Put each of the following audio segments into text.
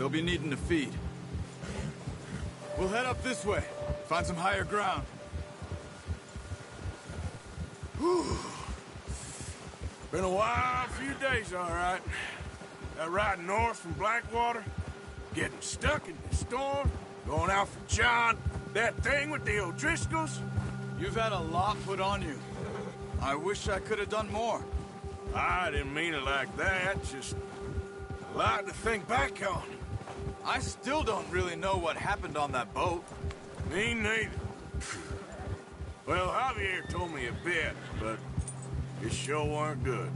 They'll be needing to feed. We'll head up this way. Find some higher ground. Whew. Been a wild few days, all right. That ride north from Blackwater, getting stuck in the storm, going out for John, that thing with the O'Driscolls. You've had a lot put on you. I wish I could have done more. I didn't mean it like that, just a lot to think back on. I still don't really know what happened on that boat. Me neither. Well, Javier told me a bit, but it sure weren't good.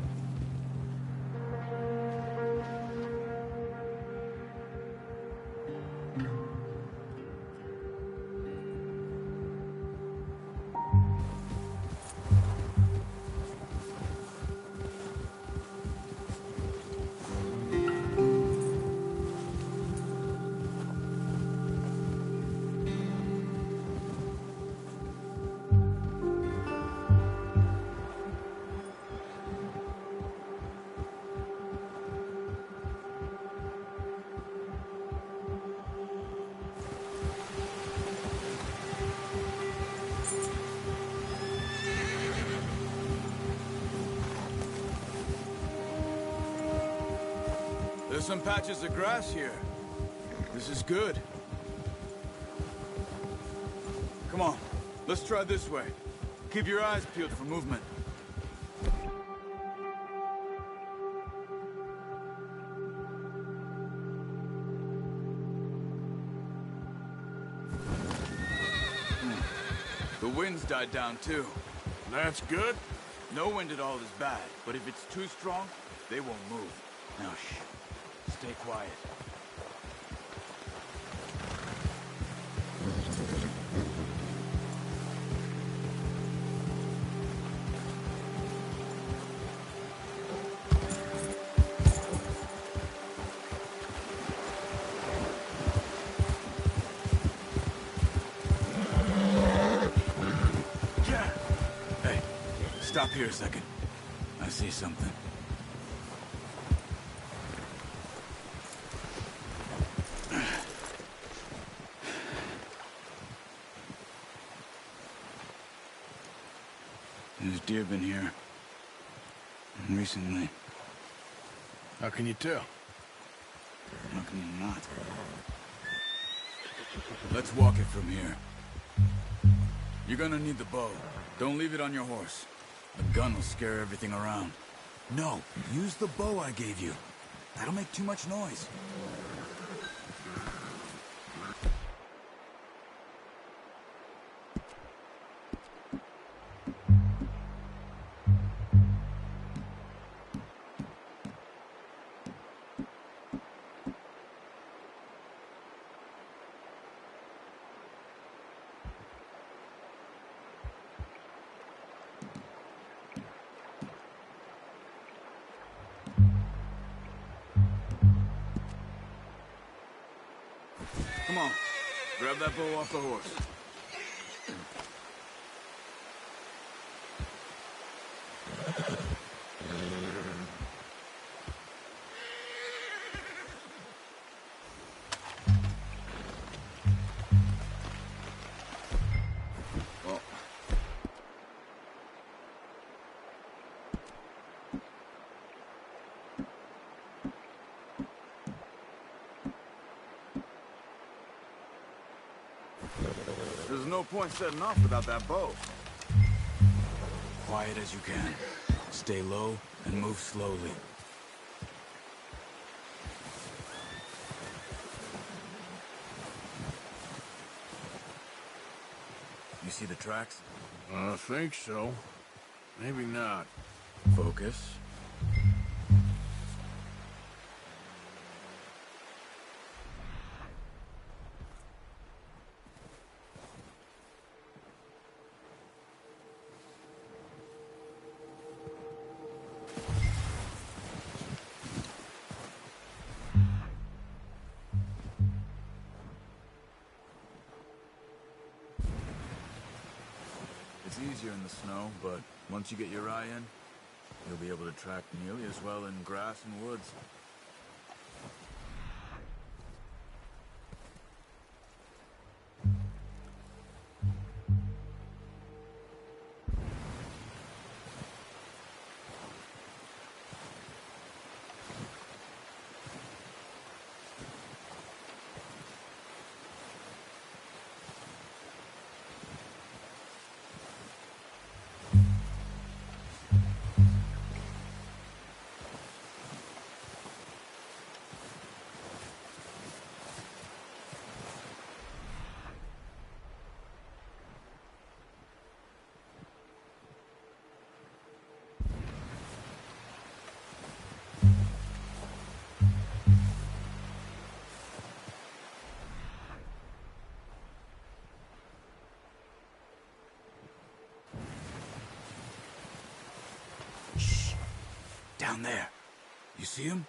There's some patches of grass here. This is good. Come on, let's try this way. Keep your eyes peeled for movement. The wind's died down too. That's good. No wind at all is bad, but if it's too strong, they won't move. Now shh. Stay quiet. Hey, stop here a second. I see something. There's deer been here. Recently. How can you tell? How can you not? Let's walk it from here. You're gonna need the bow. Don't leave it on your horse. The gun will scare everything around. No, use the bow I gave you. That'll make too much noise. Come on, grab that bow off the horse. There's no point setting off without that bow. Quiet as you can. Stay low and move slowly. You see the tracks? I think so. Maybe not. Focus. It's easier in the snow, but once you get your eye in, you'll be able to track nearly as well in grass and woods. Down there. You see him?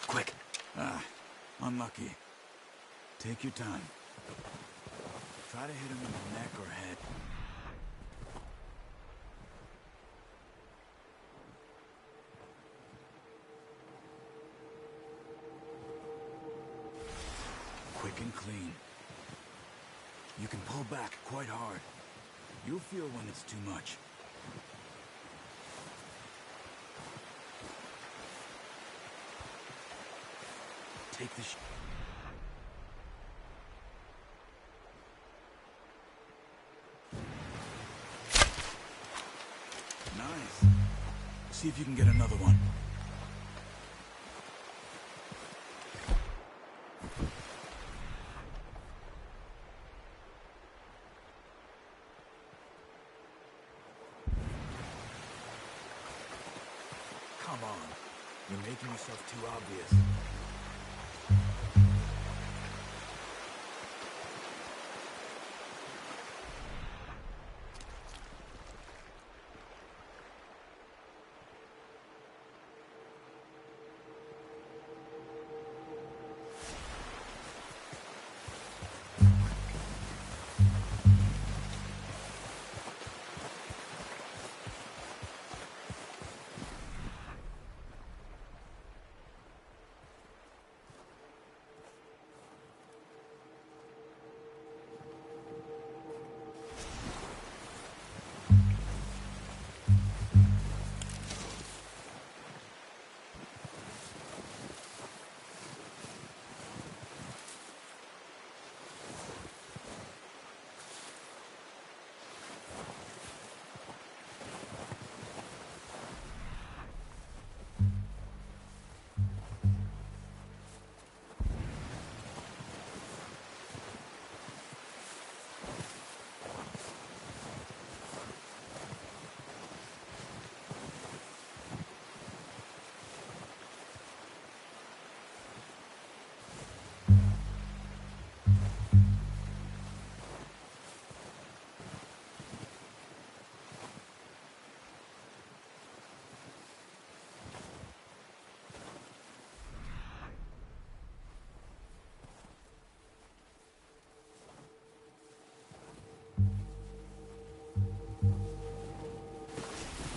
Quick. Ah, unlucky. Take your time. Try to hit him in the neck or head. Quick and clean. You can pull back quite hard. You'll feel when it's too much. Take the Nice. See if you can get another one. Come on. You're making yourself too obvious.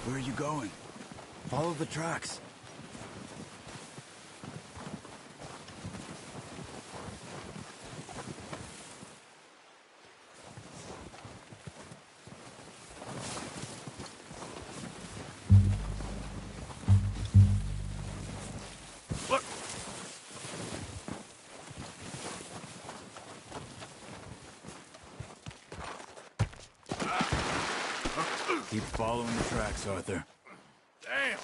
Where are you going? Follow the tracks. Look! Keep following the tracks, Arthur. Damn!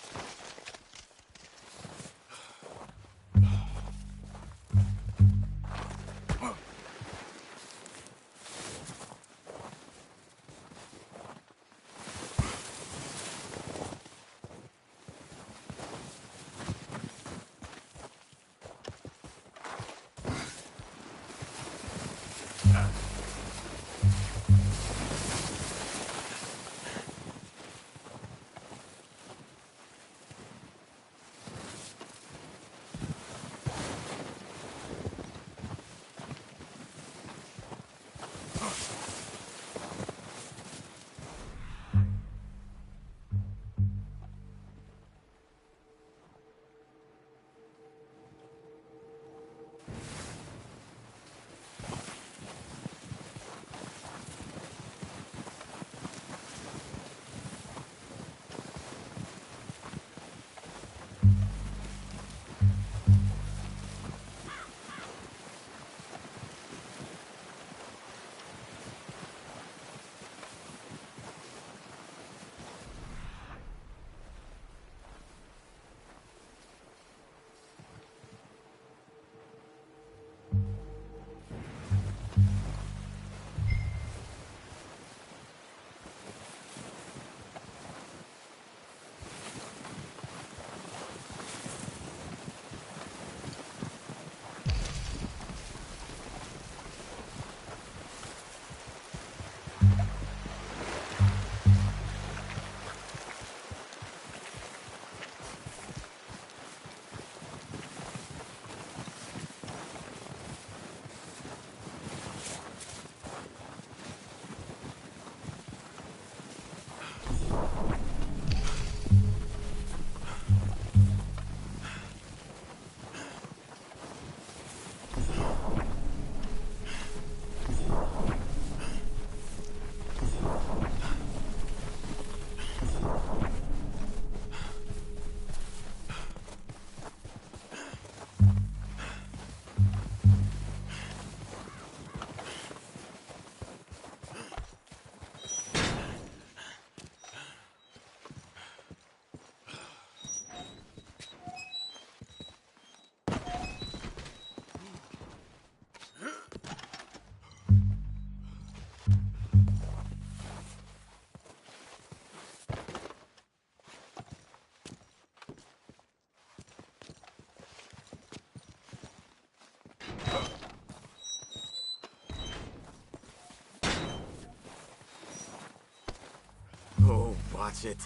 Watch it.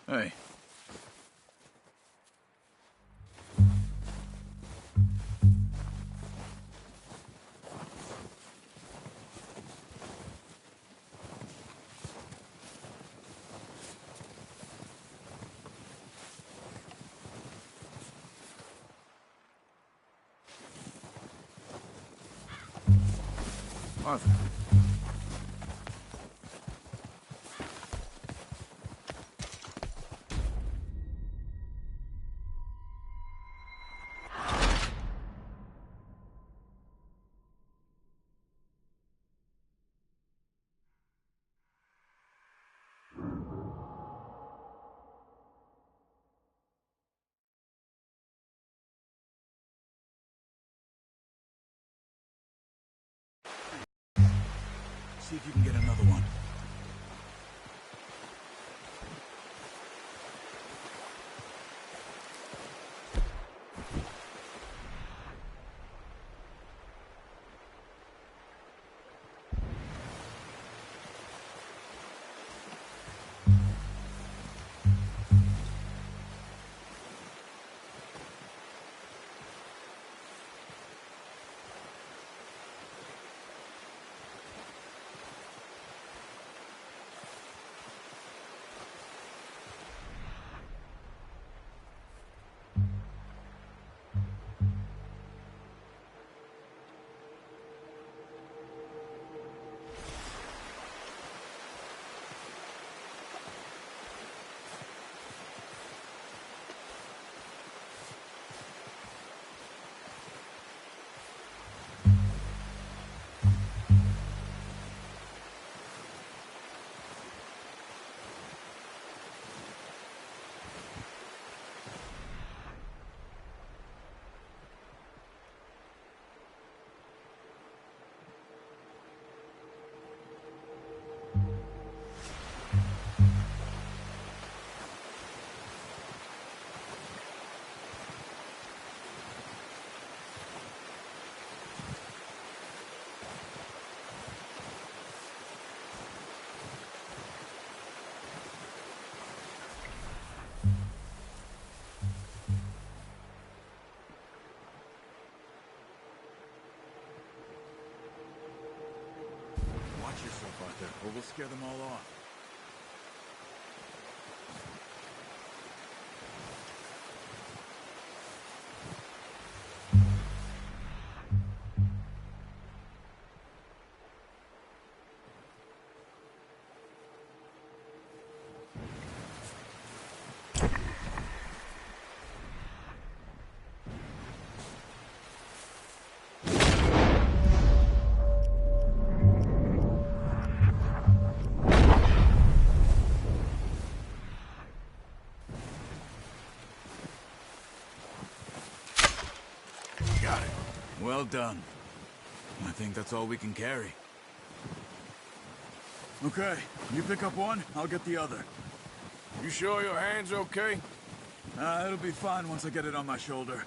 Hey. Arthur. See if you can get another one. Watch yourself out there, or we'll scare them all off. Got it. Well done. I think that's all we can carry. Okay, you pick up one, I'll get the other. You sure your hand's okay? It'll be fine once I get it on my shoulder.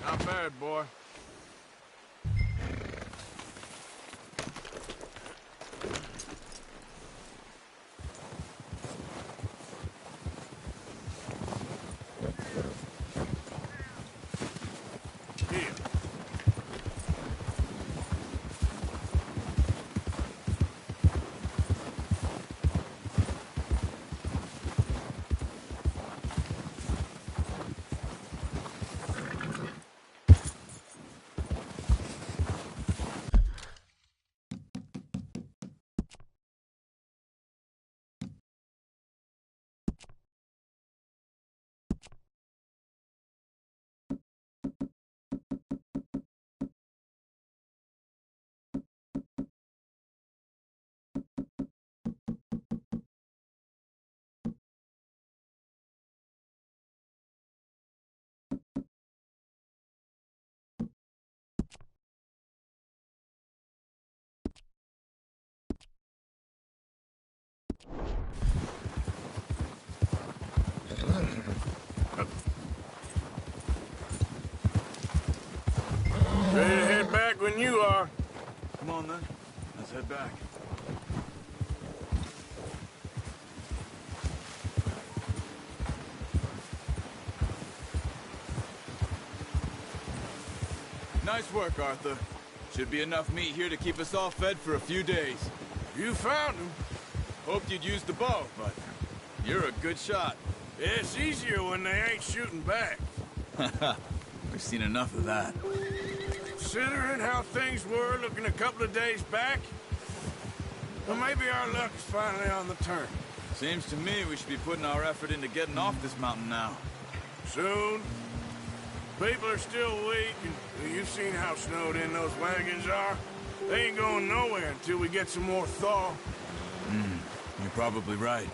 Not bad, boy. Here. Ready to head back when you are. Come on, then. Let's head back. Nice work, Arthur. Should be enough meat here to keep us all fed for a few days. You found him. Hoped you'd use the bow, but you're a good shot. It's easier when they ain't shooting back. We've seen enough of that. Considering how things were looking a couple of days back, well, maybe our luck is finally on the turn. Seems to me we should be putting our effort into getting off this mountain now. Soon. People are still weak, and you've seen how snowed in those wagons are. They ain't going nowhere until we get some more thaw. You're probably right.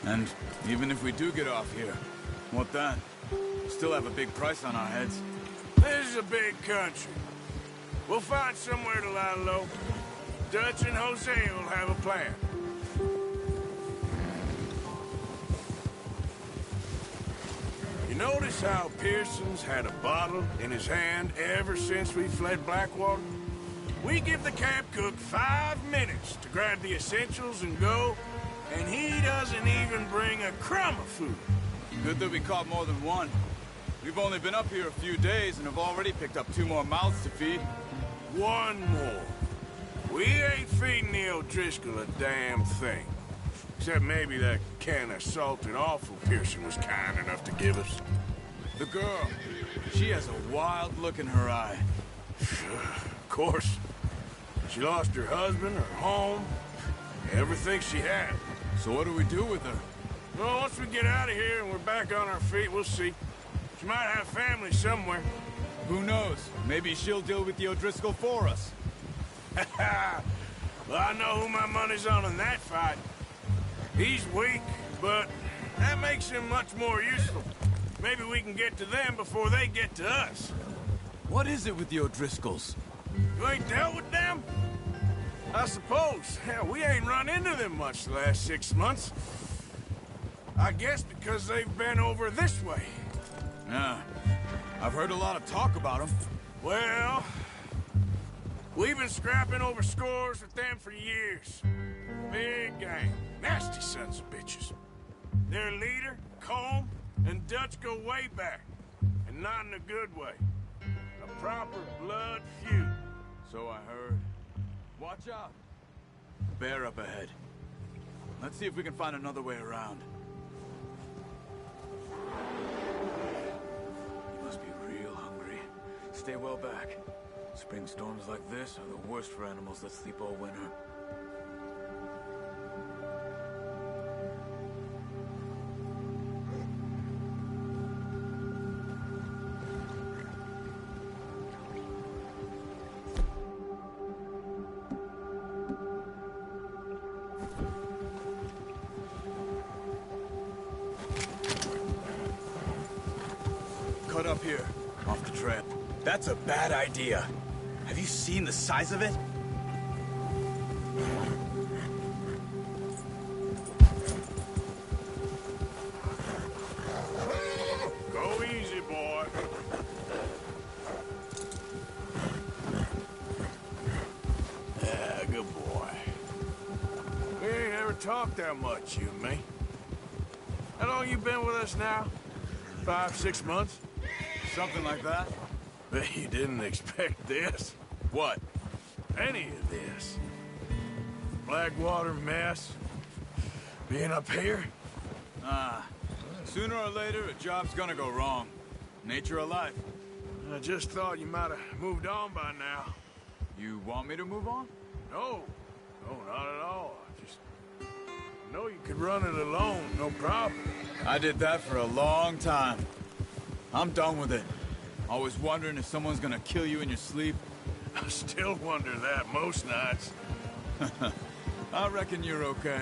And even if we do get off here, what then? We still have a big price on our heads. This is a big country. We'll find somewhere to lie low. Dutch and Jose will have a plan. You notice how Pearson's had a bottle in his hand ever since we fled Blackwater? We give the camp cook 5 minutes to grab the essentials and go, and he doesn't even bring a crumb of food. Good that we caught more than one. We've only been up here a few days and have already picked up 2 more mouths to feed. 1 more. We ain't feeding the O'Driscoll a damn thing. Except maybe that can of salted offal Pearson was kind enough to give us. The girl, she has a wild look in her eye. Of course. She lost her husband, her home, everything she had. So what do we do with her? Well, once we get out of here and we're back on our feet, we'll see. She might have family somewhere. Who knows? Maybe she'll deal with the O'Driscoll for us. Well, I know who my money's on in that fight. He's weak, but that makes him much more useful. Maybe we can get to them before they get to us. What is it with the O'Driscolls? You ain't dealt with them? I suppose. Hell, we ain't run into them much the last 6 months. I guess because they've been over this way. Yeah, I've heard a lot of talk about them. Well, we've been scrapping over scores with them for years. Big gang. Nasty sons of bitches. Their leader, Combe, and Dutch go way back. And not in a good way. A proper blood feud. So I heard. Watch out. Bear up ahead. Let's see if we can find another way around. You must be real hungry. Stay well back. Spring storms like this are the worst for animals that sleep all winter. Cut up here, off the trail. That's a bad idea. Have you seen the size of it? Go easy, boy. talk that much, you and me. How long you been with us now? 5, 6 months? Something like that? Bet you didn't expect this. What? Any of this. Blackwater mess. Being up here? Sooner or later, a job's gonna go wrong. Nature of life. I just thought you might have moved on by now. You want me to move on? No. No, not at all. I know you could run it alone, no problem. I did that for a long time. I'm done with it. Always wondering if someone's gonna kill you in your sleep. I still wonder that most nights. I reckon you're okay.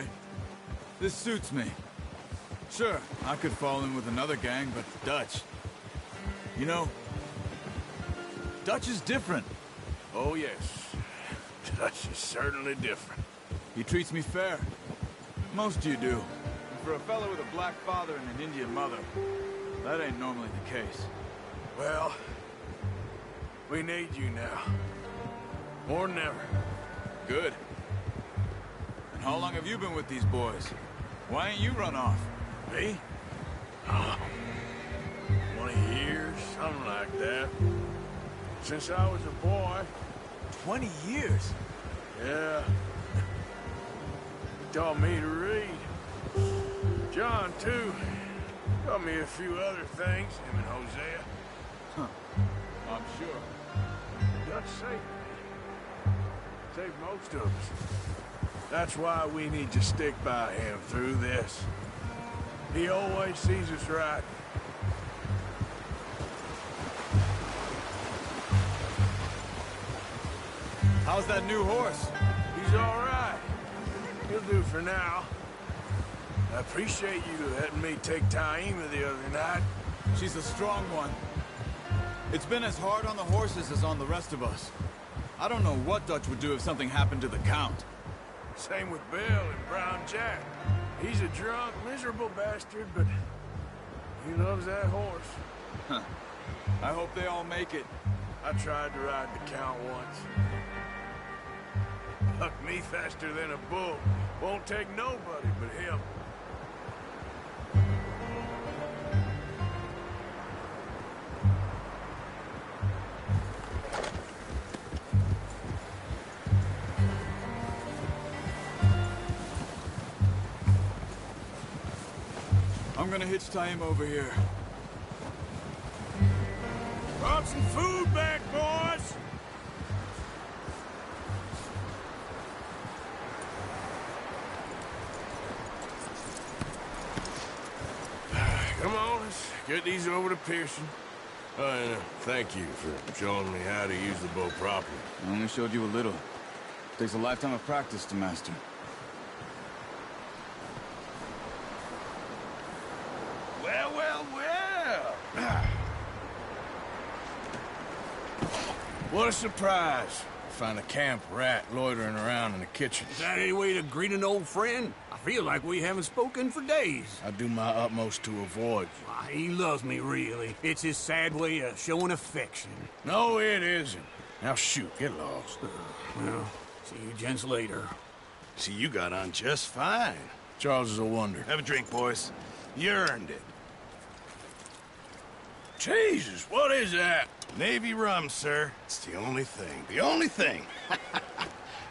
This suits me. Sure, I could fall in with another gang, but Dutch... You know, Dutch is different. Oh, yes. Dutch is certainly different. He treats me fair. Most of you do. And for a fellow with a black father and an Indian mother, that ain't normally the case. Well, we need you now. More than ever. Good. And how long have you been with these boys? Why ain't you run off? Me? Oh, 20 years, something like that. Since I was a boy. 20 years? Yeah. He taught me to read. John, too. Taught me a few other things, him and Hosea. Huh. I'm sure. Dutch saved me. Saved most of us. That's why we need to stick by him through this. He always sees us right. How's that new horse? He's all right. He'll do for now. I appreciate you letting me take Taima the other night. She's a strong one. It's been as hard on the horses as on the rest of us. I don't know what Dutch would do if something happened to the Count. Same with Bill and Brown Jack. He's a drunk, miserable bastard, but he loves that horse. Huh. I hope they all make it. I tried to ride the Count once. Bucked me faster than a bull. Won't take nobody but him. I'm gonna hitch Taima over here. Brought some food back, boys! Come on, let's get these over to Pearson. And thank you for showing me how to use the bow properly. I only showed you a little. Takes a lifetime of practice to master. Well, well, well! What a surprise. Find a camp rat loitering around in the kitchen. Is that any way to greet an old friend? I feel like we haven't spoken for days. I do my utmost to avoid you. Why, he loves me, really. It's his sad way of showing affection. No, it isn't. Now shoot, get lost. Well, see you gents later. See, you got on just fine. Charles is a wonder. Have a drink, boys. You earned it. Jesus, what is that? Navy rum, sir. It's the only thing. The only thing.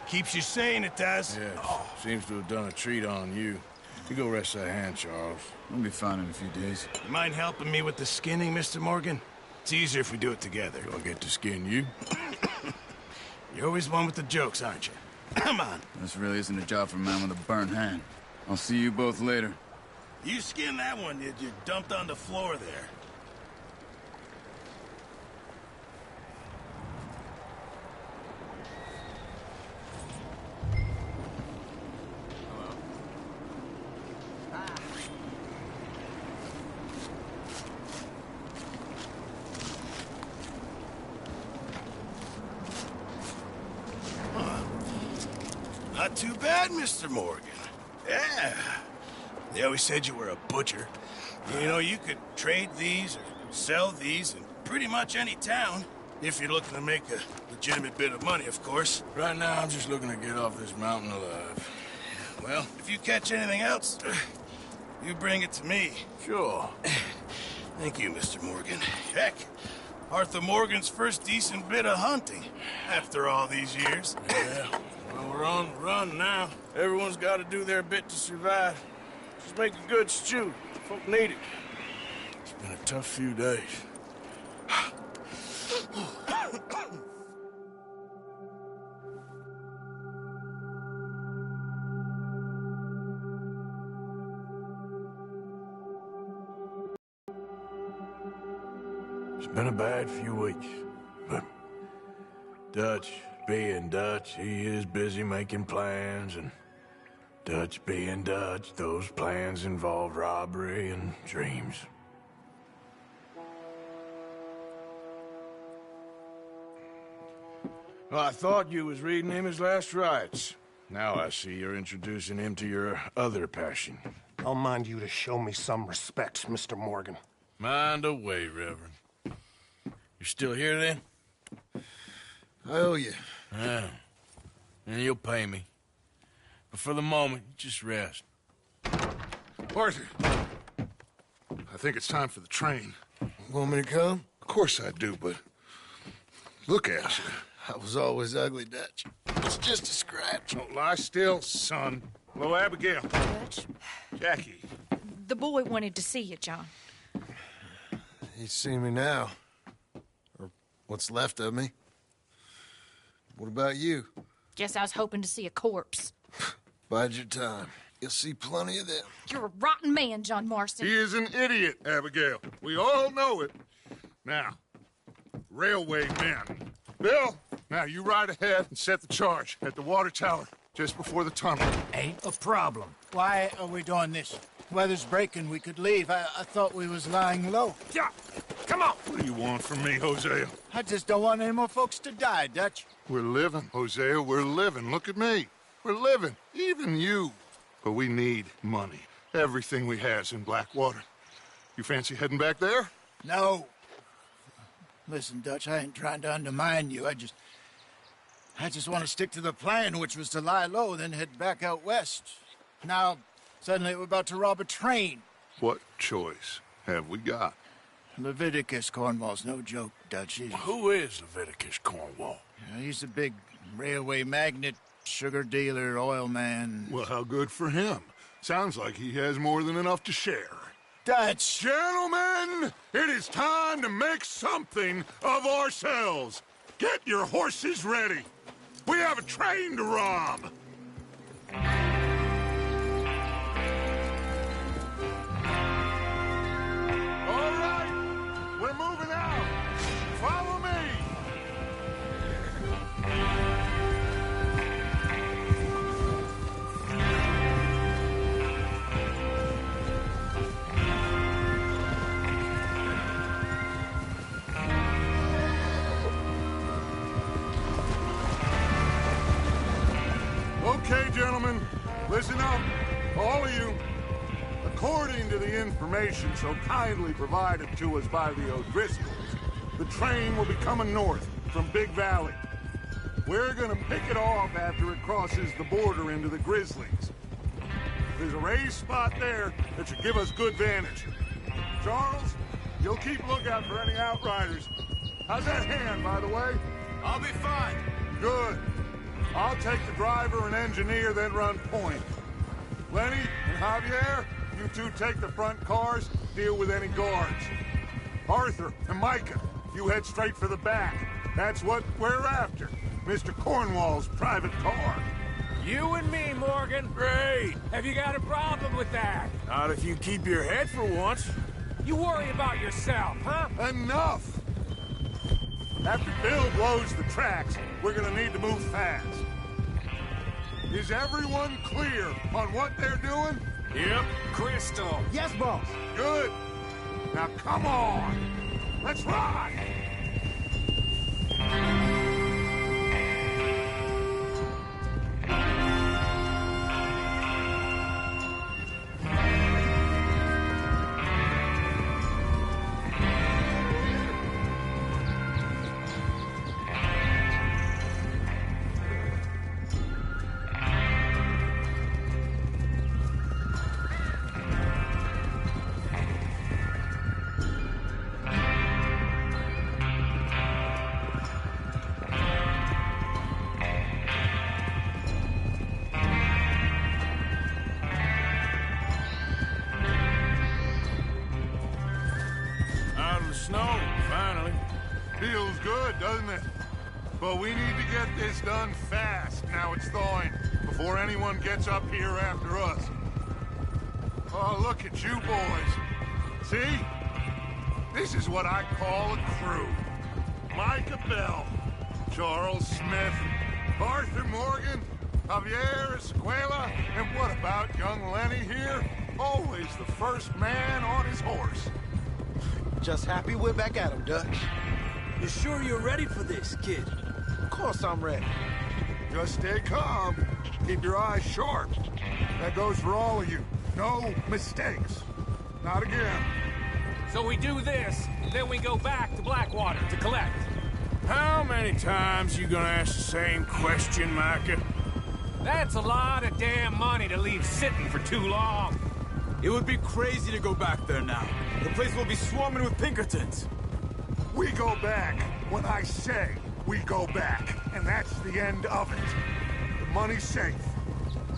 Keeps you sane, it does. Yes, seems to have done a treat on you. You go rest that hand, Charles. We'll be fine in a few days. You mind helping me with the skinning, Mr. Morgan? It's easier if we do it together. Do I get to skin you? You're always one with the jokes, aren't you? Come on. This really isn't a job for a man with a burnt hand. I'll see you both later. You skinned that one, did you? Dumped on the floor there. Not too bad, Mr. Morgan. Yeah. They always said you were a butcher. You know, you could trade these or sell these in pretty much any town. If you're looking to make a legitimate bit of money, of course. Right now, I'm just looking to get off this mountain alive. Well, if you catch anything else, you bring it to me. Sure. Thank you, Mr. Morgan. Heck, Arthur Morgan's first decent bit of hunting after all these years. Yeah, well, we're on the run now. Everyone's got to do their bit to survive. Just make a good stew. Folk need it. It's been a tough few days. It's been a bad few weeks, but Dutch being Dutch, he is busy making plans, and Dutch being Dutch, those plans involve robbery and dreams. Well, I thought you was reading him his last rites. Now I see you're introducing him to your other passion. I'll mind you to show me some respect, Mr. Morgan. Mind away, Reverend. You still here, then? I owe you. Yeah. And you'll pay me. But for the moment, just rest. Arthur, I think it's time for the train. Want me to come? Of course I do, but look at you. I was always ugly, Dutch. It's just a scratch. Don't lie still, son. Hello, Abigail. Dutch, Jackie. the boy wanted to see you, John. He's seen me now. Or what's left of me. What about you? Guess I was hoping to see a corpse. Bide your time. You'll see plenty of them. You're a rotten man, John Marston. He is an idiot, Abigail. We all know it. Now, railway men. Bill, now you ride ahead and set the charge at the water tower just before the tunnel. Ain't a problem. Why are we doing this? Weather's breaking. We could leave. I thought we was lying low. Yeah, come on. What do you want from me, Hosea? I just don't want any more folks to die, Dutch. We're living, Hosea. We're living. Look at me. We're living. Even you. But we need money. Everything we has in Blackwater. You fancy heading back there? No. Listen, Dutch, I ain't trying to undermine you. I just want to stick to the plan, which was to lie low, then head back out west. Now, suddenly we're about to rob a train. What choice have we got? Leviticus Cornwall's no joke, Dutch. Who is Leviticus Cornwall? He's a big railway magnate, sugar dealer, oil man. Well, how good for him. Sounds like he has more than enough to share. Dutch! Gentlemen, it is time to make something of ourselves. Get your horses ready. We have a train to rob. All right, we're moving out. Follow me. Okay, gentlemen, listen up, all of you. According to the information so kindly provided to us by the O'Driscolls, the train will be coming north from Big Valley. We're gonna pick it off after it crosses the border into the Grizzlies. There's a raised spot there that should give us good vantage. Charles, you'll keep lookout for any outriders. How's that hand, by the way? I'll be fine. Good. I'll take the driver and engineer, then run point. Lenny and Javier, you two take the front cars, deal with any guards. Arthur and Micah, you head straight for the back. That's what we're after. Mr. Cornwall's private car. You and me, Morgan. Great. Have you got a problem with that? Not if you keep your head for once. You worry about yourself, huh? Enough! After Bill blows the tracks, we're gonna need to move fast. Is everyone clear on what they're doing? Yep. Crystal. Yes, boss. Good. Now come on. Let's ride. the snow, finally. Feels good, doesn't it? But we need to get this done fast, now it's thawing, before anyone gets up here after us. Oh, look at you boys. See? This is what I call a crew. Micah Bell, Charles Smith, Arthur Morgan, Javier Escuela, and what about young Lenny here? Always the first man on his horse. Just happy we're back at him, Dutch. You sure you're ready for this, kid? Of course I'm ready. Just stay calm. Keep your eyes sharp. That goes for all of you. No mistakes. Not again. So we do this, then we go back to Blackwater to collect. How many times you gonna ask the same question, Micah? That's a lot of damn money to leave sitting for too long. It would be crazy to go back there now. The place will be swarming with Pinkertons. We go back when I say we go back, and that's the end of it. The money's safe.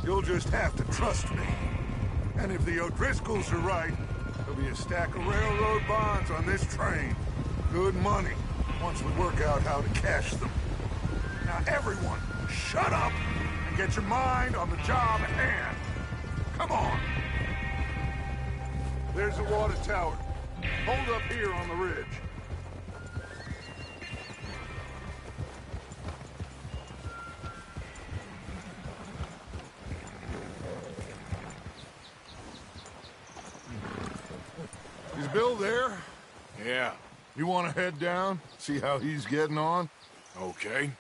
You'll just have to trust me. And if the O'Driscolls are right, there'll be a stack of railroad bonds on this train. Good money, once we work out how to cash them. Now everyone, shut up and get your mind on the job at hand. Come on. There's the water tower. Hold up here on the ridge. Is Bill there? Yeah. You want to head down? See how he's getting on? Okay.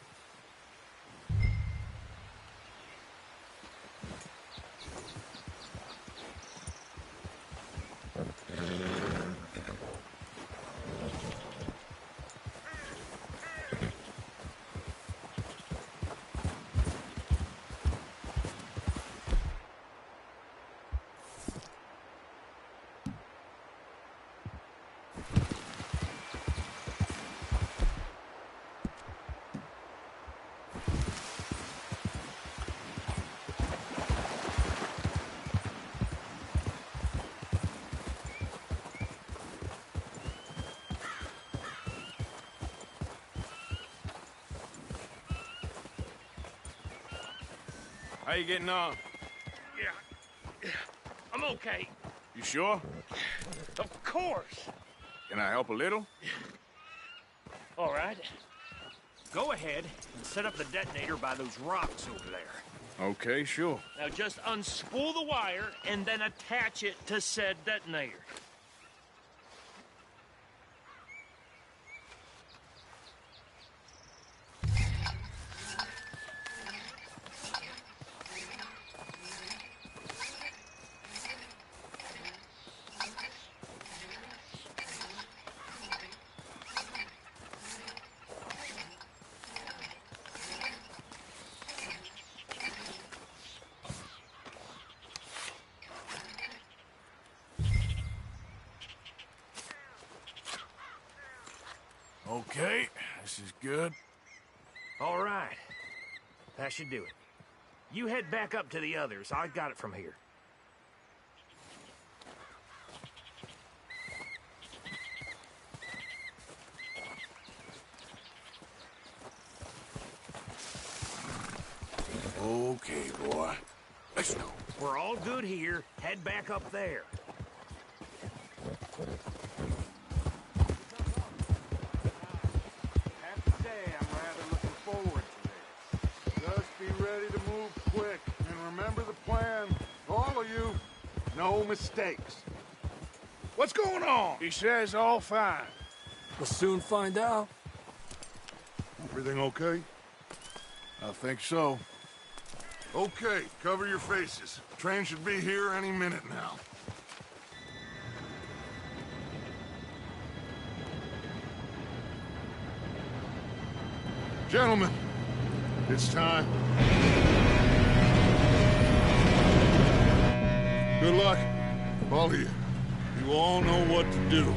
How you getting on? Yeah, I'm okay. You sure? Of course. Can I help a little? All right. Go ahead and set up the detonator by those rocks over there. Okay, sure. Now just unspool the wire and then attach it to said detonator. Okay, this is good. All right. That should do it. You head back up to the others. I got it from here. Okay, boy. Let's go. We're all good here. Head back up there. Have to say, I'm rather looking forward to this. Just be ready to move quick, and remember the plan. All of you, no mistakes. What's going on? He says all fine. We'll soon find out. Everything okay? I think so. Okay, cover your faces. Train should be here any minute now. Gentlemen, it's time. Good luck, all of you. You all know what to do.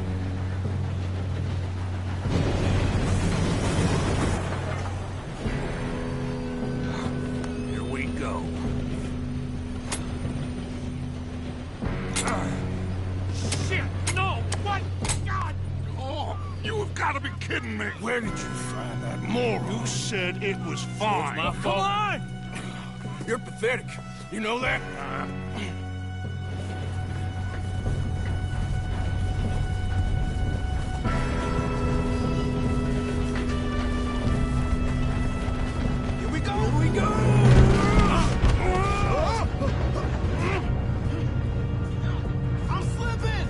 Here we go. Shit! No! What? God! Go gotta be kidding me. Where did you find that moron? You said it was fine. My fault. Come on! You're pathetic. You know that? Here we go! Here we go! I'm slipping!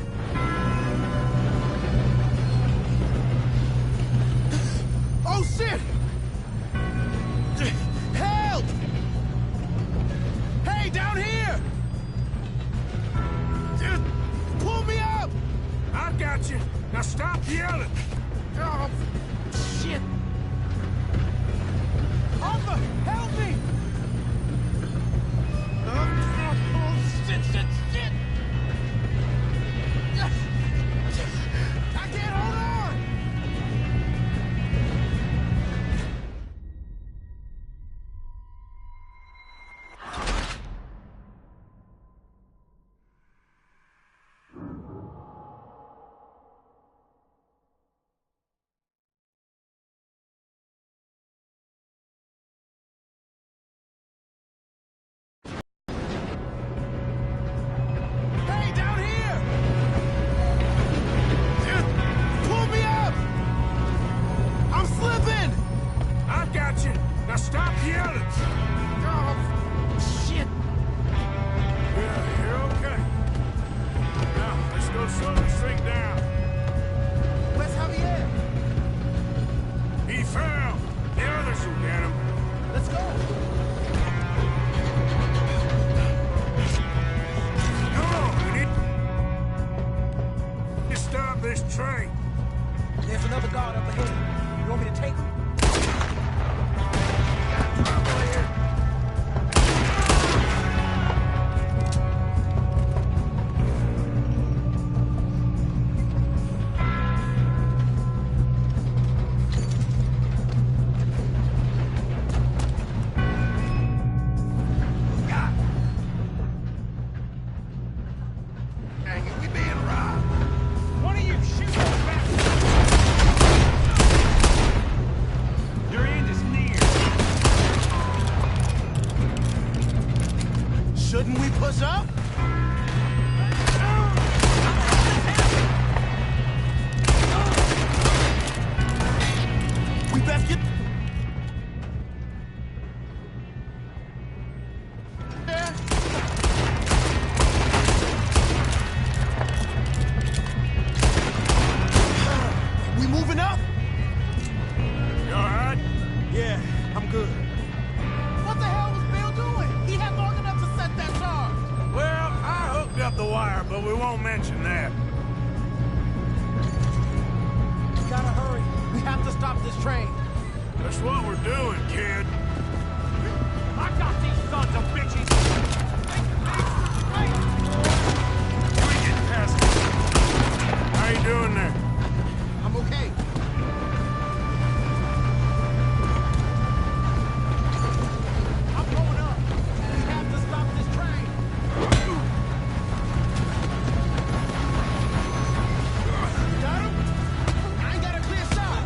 Oh, shit! Help! Hey, down here! Just pull me up! I got you. Now stop yelling. Oh, shit! Arthur, help me! Oh, shit! I can't hold on! Hey, down here! Pull me up! I'm slipping! I got you. Now stop yelling. Oh, shit! Yeah, you're okay. Now, let's go slowly straight down. Where's Javier? He fell. The others will get him. Let's go! Come on, we need to stop this train. There's another guard up ahead. You want me to take him? Dang it, we being robbed. One of you shoot those bastards! Your end is near. Shouldn't we push up? We best get... there. We moving up? You all right? Yeah, I'm good. What the hell was Bill doing? He had long enough to set that charge. Well, I hooked up the wire, but we won't mention that. We gotta hurry. We have to stop this train. That's what we're doing, kid. I got these sons of bitches! We get past it. How you doing there? I'm okay. I'm going up. We have to stop this train. You got him? I ain't got a clear shot.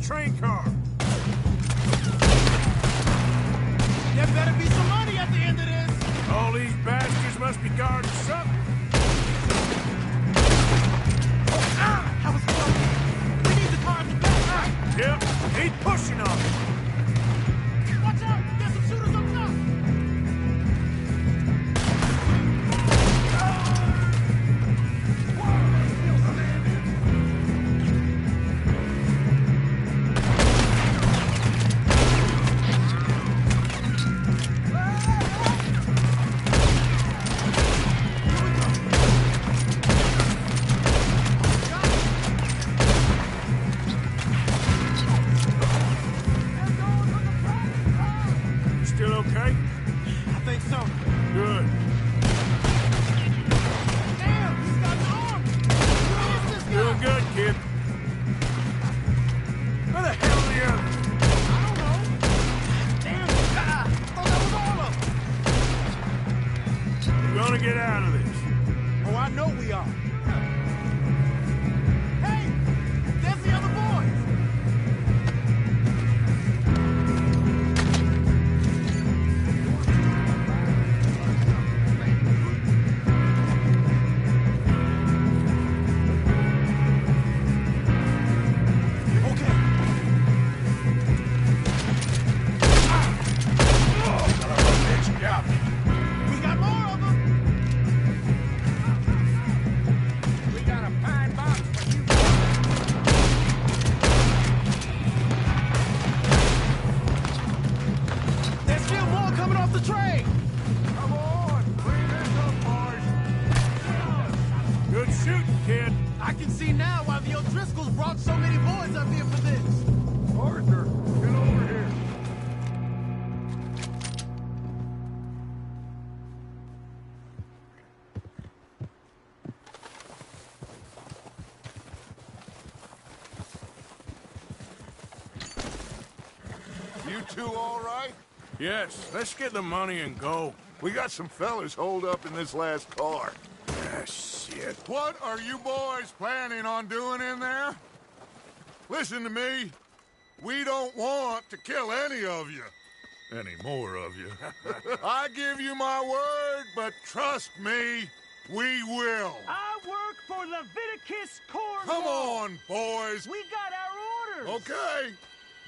train car. There better be some money at the end of this. All these bastards must be guarding something. I was close. We need the car at the back, right? Yep, he's pushing on it. Watch out! There's some shooters up top! Still okay? I think so. Good. Damn, he's got an arm! Who is this guy? Doing good, kid. Where the hell are the others? I don't know. Damn, I thought that was all of them. We're gonna get out of this. Oh, I know we are. Hey, there's the other boys. We got more of them. We got a pine box for you. There's still more coming off the train. Come on, bring this up, boys. Good shooting, kid. I can see now why the O'Driscolls brought so many boys up here for this. Arthur, get over here. You two all right? Yes, let's get the money and go. We got some fellas holed up in this last car. Ah, shit. What are you boys planning on doing in there? Listen to me. We don't want to kill any of you. Any more of you. I give you my word, but trust me, we will. I work for Leviticus Corps. Come on, boys. We got our orders. Okay.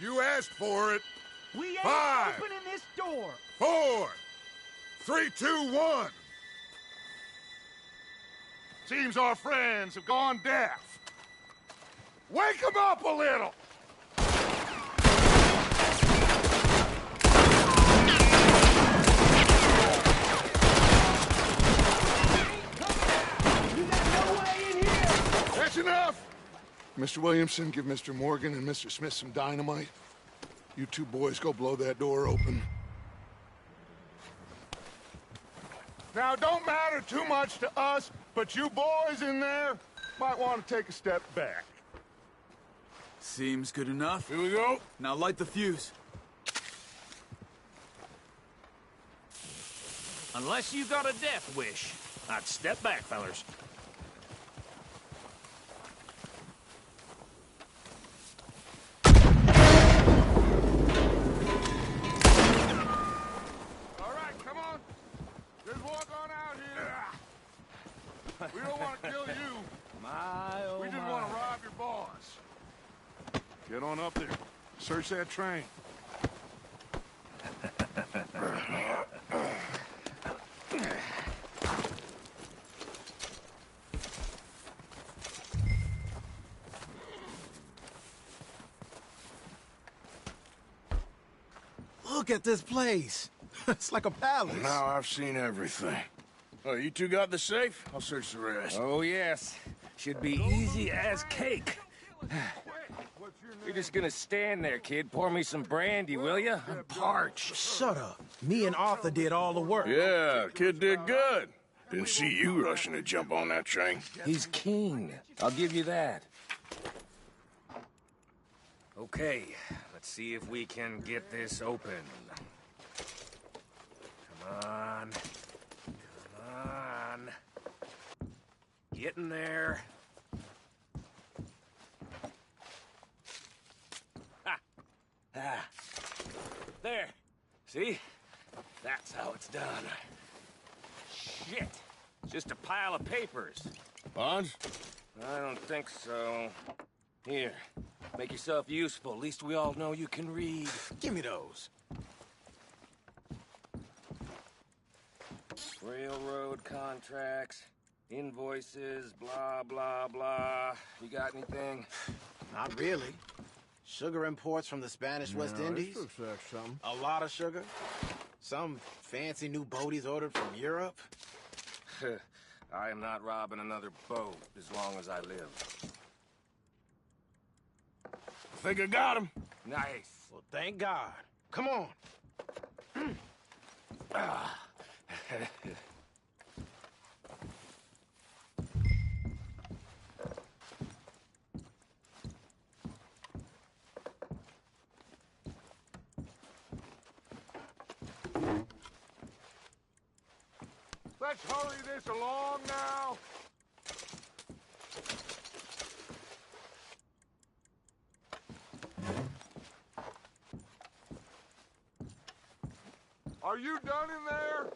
You asked for it. We ain't 5, opening this door. 4, 3, 2, 1. Seems our friends have gone deaf. Wake them up a little. That's enough. Mr. Williamson, give Mr. Morgan and Mr. Smith some dynamite. You two boys go blow that door open. Now, it don't matter too much to us, but you boys in there might want to take a step back. Seems good enough. Here we go. Now light the fuse. Unless you got a death wish, I'd step back, fellers. All right, come on. Just walk on out here. We don't want to kill you. We just want to rob your boss. Get on up there. Search that train. Look at this place. It's like a palace. Now I've seen everything. Oh, you two got the safe? I'll search the rest. Oh, yes. Should be easy as cake. You're just gonna stand there, kid. Pour me some brandy, will ya? I'm parched. Shut up. Me and Arthur did all the work. Yeah, kid did good. Didn't see you rushing to jump on that train. He's keen. I'll give you that. Okay, let's see if we can get this open. Come on. Come on. Get in there. See? That's how it's done. Shit. Just a pile of papers. Bonds? I don't think so. Here, make yourself useful. At least we all know you can read. Give me those. Railroad contracts, invoices, blah, blah, blah. You got anything? Not really. Sugar imports from the Spanish West Indies. This looks like something. A lot of sugar. Some fancy new boat he's ordered from Europe. I am not robbing another boat as long as I live. Think I got him? Nice. Well, thank God. Come on. Let's hurry this along now. Are you done in there?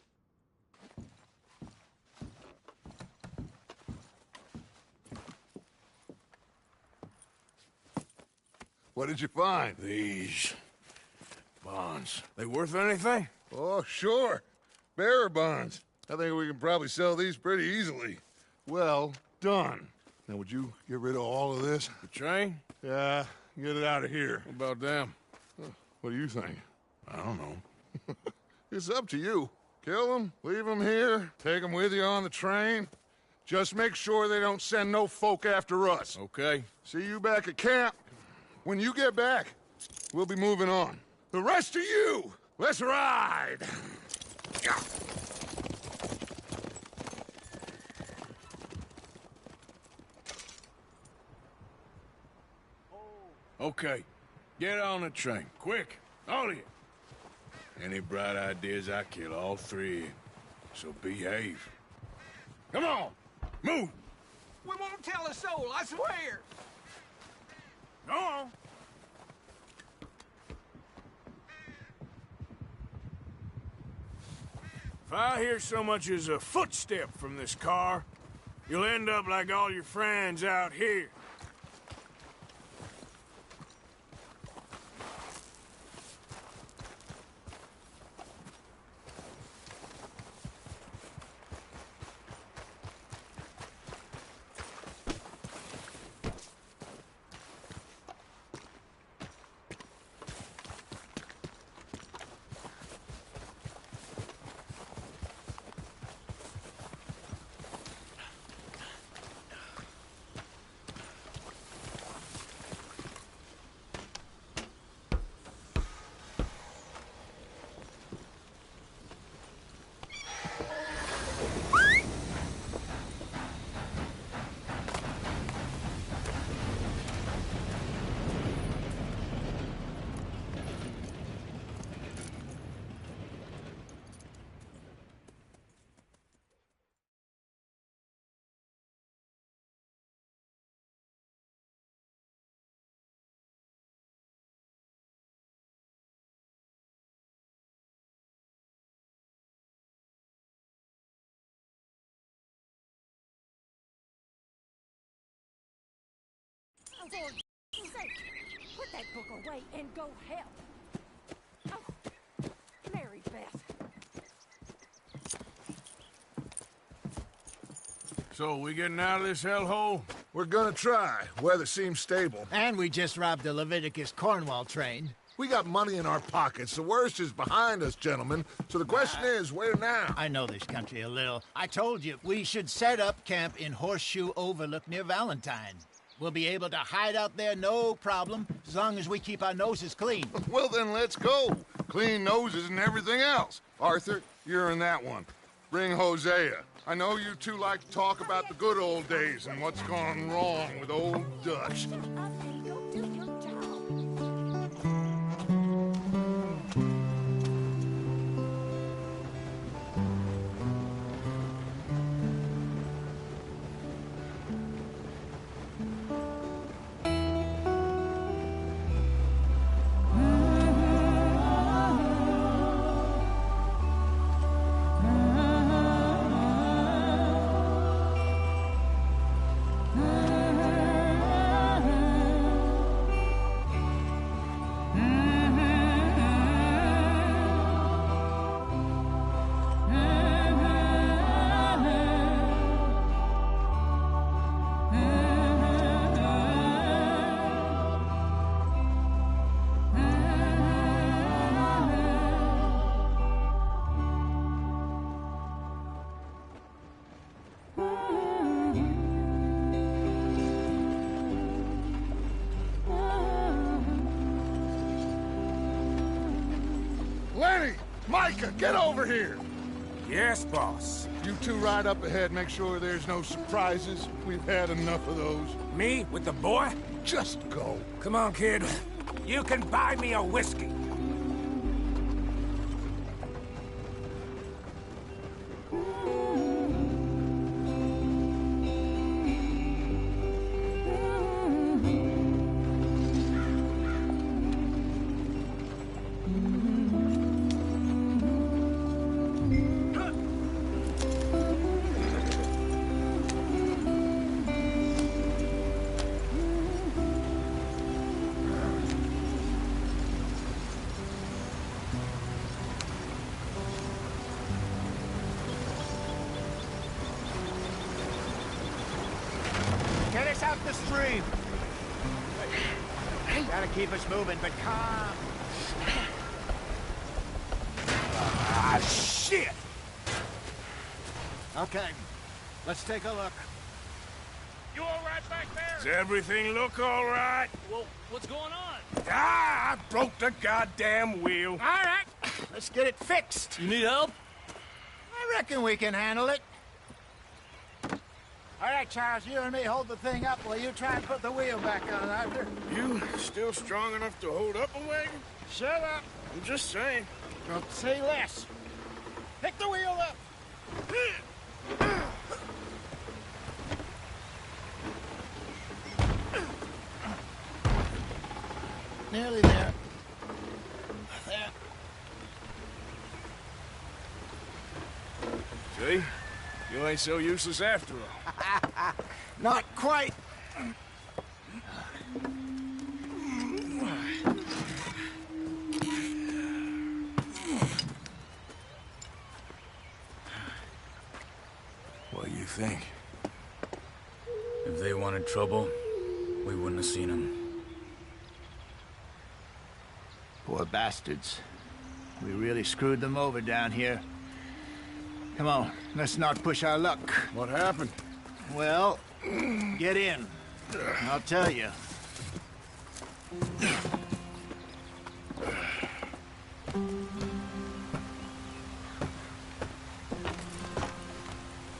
What did you find? These bonds. They worth anything? Oh, sure. Bearer bonds. I think we can probably sell these pretty easily. Well done. Now, would you get rid of all of this? The train? Yeah, get it out of here. What about them? What do you think? I don't know. It's up to you. Kill them, leave them here, take them with you on the train. Just make sure they don't send no folk after us. Okay. See you back at camp. When you get back, we'll be moving on. The rest of you, let's ride! Okay. Get on the train. Quick. All of you. Any bright ideas, I kill all three. So behave. Come on! Move! We won't tell a soul, I swear. Go on! If I hear so much as a footstep from this car, you'll end up like all your friends out here. I'm going put that book away and go help. Oh, Mary Beth. So, we getting out of this hellhole? We're gonna try. Weather seems stable. And we just robbed the Leviticus Cornwall train. We got money in our pockets. The worst is behind us, gentlemen. So the question is, where now? I know this country a little. I told you, we should set up camp in Horseshoe Overlook near Valentine. We'll be able to hide out there, no problem, as long as we keep our noses clean. Well, then let's go. Clean noses and everything else. Arthur, you're in that one. Bring Hosea. I know you two like to talk about the good old days and what's gone wrong with old Dutch. Micah, get over here! Yes, boss. You two ride up ahead, make sure there's no surprises. We've had enough of those. Me with the boy? Just go. Come on, kid. You can buy me a whiskey. Get us out the stream. Gotta keep us moving, but calm. Ah, shit! Okay, let's take a look. You all right back there? Does everything look all right? Well, what's going on? Ah, I broke the goddamn wheel. All right, let's get it fixed. You need help? I reckon we can handle it. All right, Charles, you and me hold the thing up while you try and put the wheel back on, Arthur. You still strong enough to hold up a wagon? Shut up. I'm just saying. Don't say less. Pick the wheel up. Nearly there. There. See? You ain't so useless after all. Not quite. What do you think? If they wanted trouble, we wouldn't have seen them. Poor bastards. We really screwed them over down here. Come on, let's not push our luck. What happened? Well, get in. I'll tell you.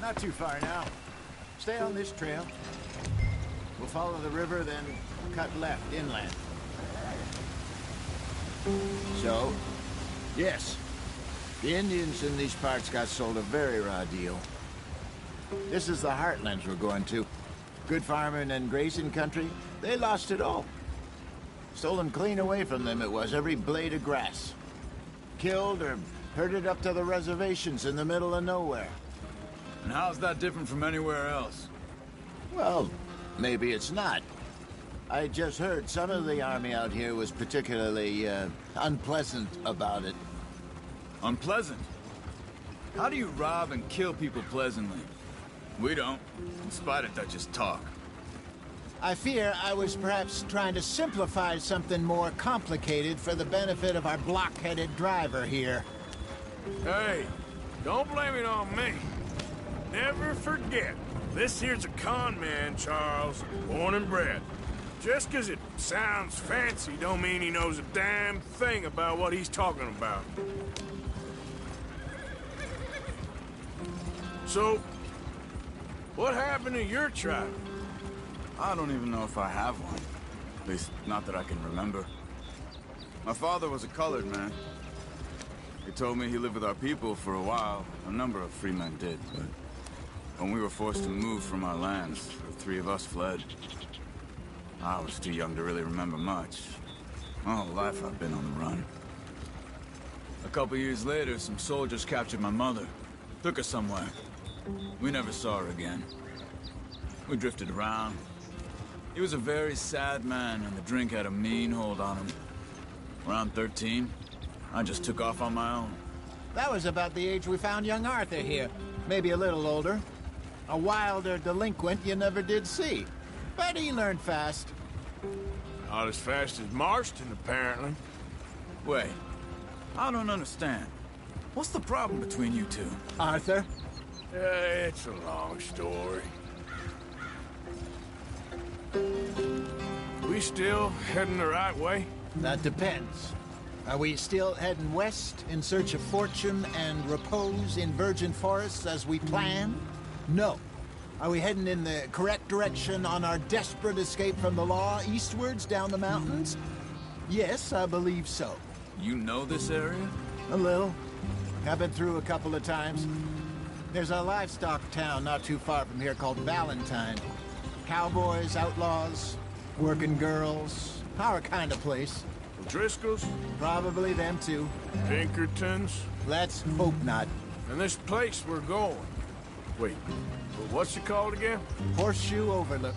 Not too far now. Stay on this trail. We'll follow the river, then cut left inland. So, yes, the Indians in these parts got sold a very raw deal. This is the heartlands we're going to. Good farming and grazing country, they lost it all. Stolen clean away from them it was, every blade of grass. Killed or herded up to the reservations in the middle of nowhere. And how's that different from anywhere else? Well, maybe it's not. I just heard some of the army out here was particularly, unpleasant about it. Unpleasant? How do you rob and kill people pleasantly? We don't, in spite of Dutch's talk. I fear I was perhaps trying to simplify something more complicated for the benefit of our block-headed driver here. Hey, don't blame it on me. Never forget, this here's a con man, Charles, born and bred. Just 'cause it sounds fancy don't mean he knows a damn thing about what he's talking about. So, what happened to your tribe? I don't even know if I have one. At least, not that I can remember. My father was a colored man. He told me he lived with our people for a while. A number of free men did, but when we were forced to move from our lands, the three of us fled. I was too young to really remember much. My whole life I've been on the run. A couple years later, some soldiers captured my mother. Took her somewhere. We never saw her again. We drifted around. He was a very sad man, and the drink had a mean hold on him. Around 13, I just took off on my own. That was about the age we found young Arthur here. Maybe a little older. A wilder delinquent you never did see. But he learned fast. Not as fast as Marston, apparently. Wait, I don't understand. What's the problem between you two? Arthur? It's a long story. We still heading the right way? That depends. Are we still heading west in search of fortune and repose in virgin forests as we planned? No. Are we heading in the correct direction on our desperate escape from the law eastwards down the mountains? Yes, I believe so. You know this area? A little. I've been through a couple of times. There's a livestock town not too far from here called Valentine. Cowboys, outlaws, working girls, our kind of place. Driscoll's? Probably them too. Pinkertons? Let's hope not. And this place we're going. Wait, what's it called again? Horseshoe Overlook.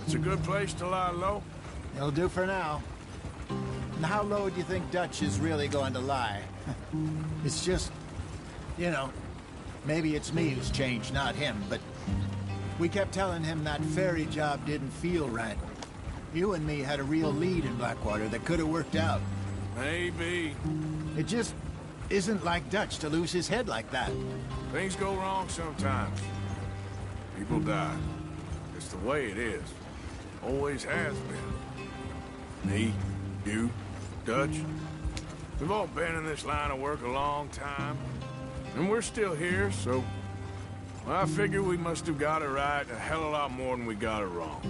It's a good place to lie low? It'll do for now. And how low do you think Dutch is really going to lie? It's just, you know, maybe it's me who's changed, not him, but we kept telling him that ferry job didn't feel right. You and me had a real lead in Blackwater that could have worked out. Maybe. It just isn't like Dutch to lose his head like that. Things go wrong sometimes. People die. It's the way it is. Always has been. Me, you, Dutch. We've all been in this line of work a long time. And we're still here, so... well, I figure we must have got it right a hell of a lot more than we got it wrong.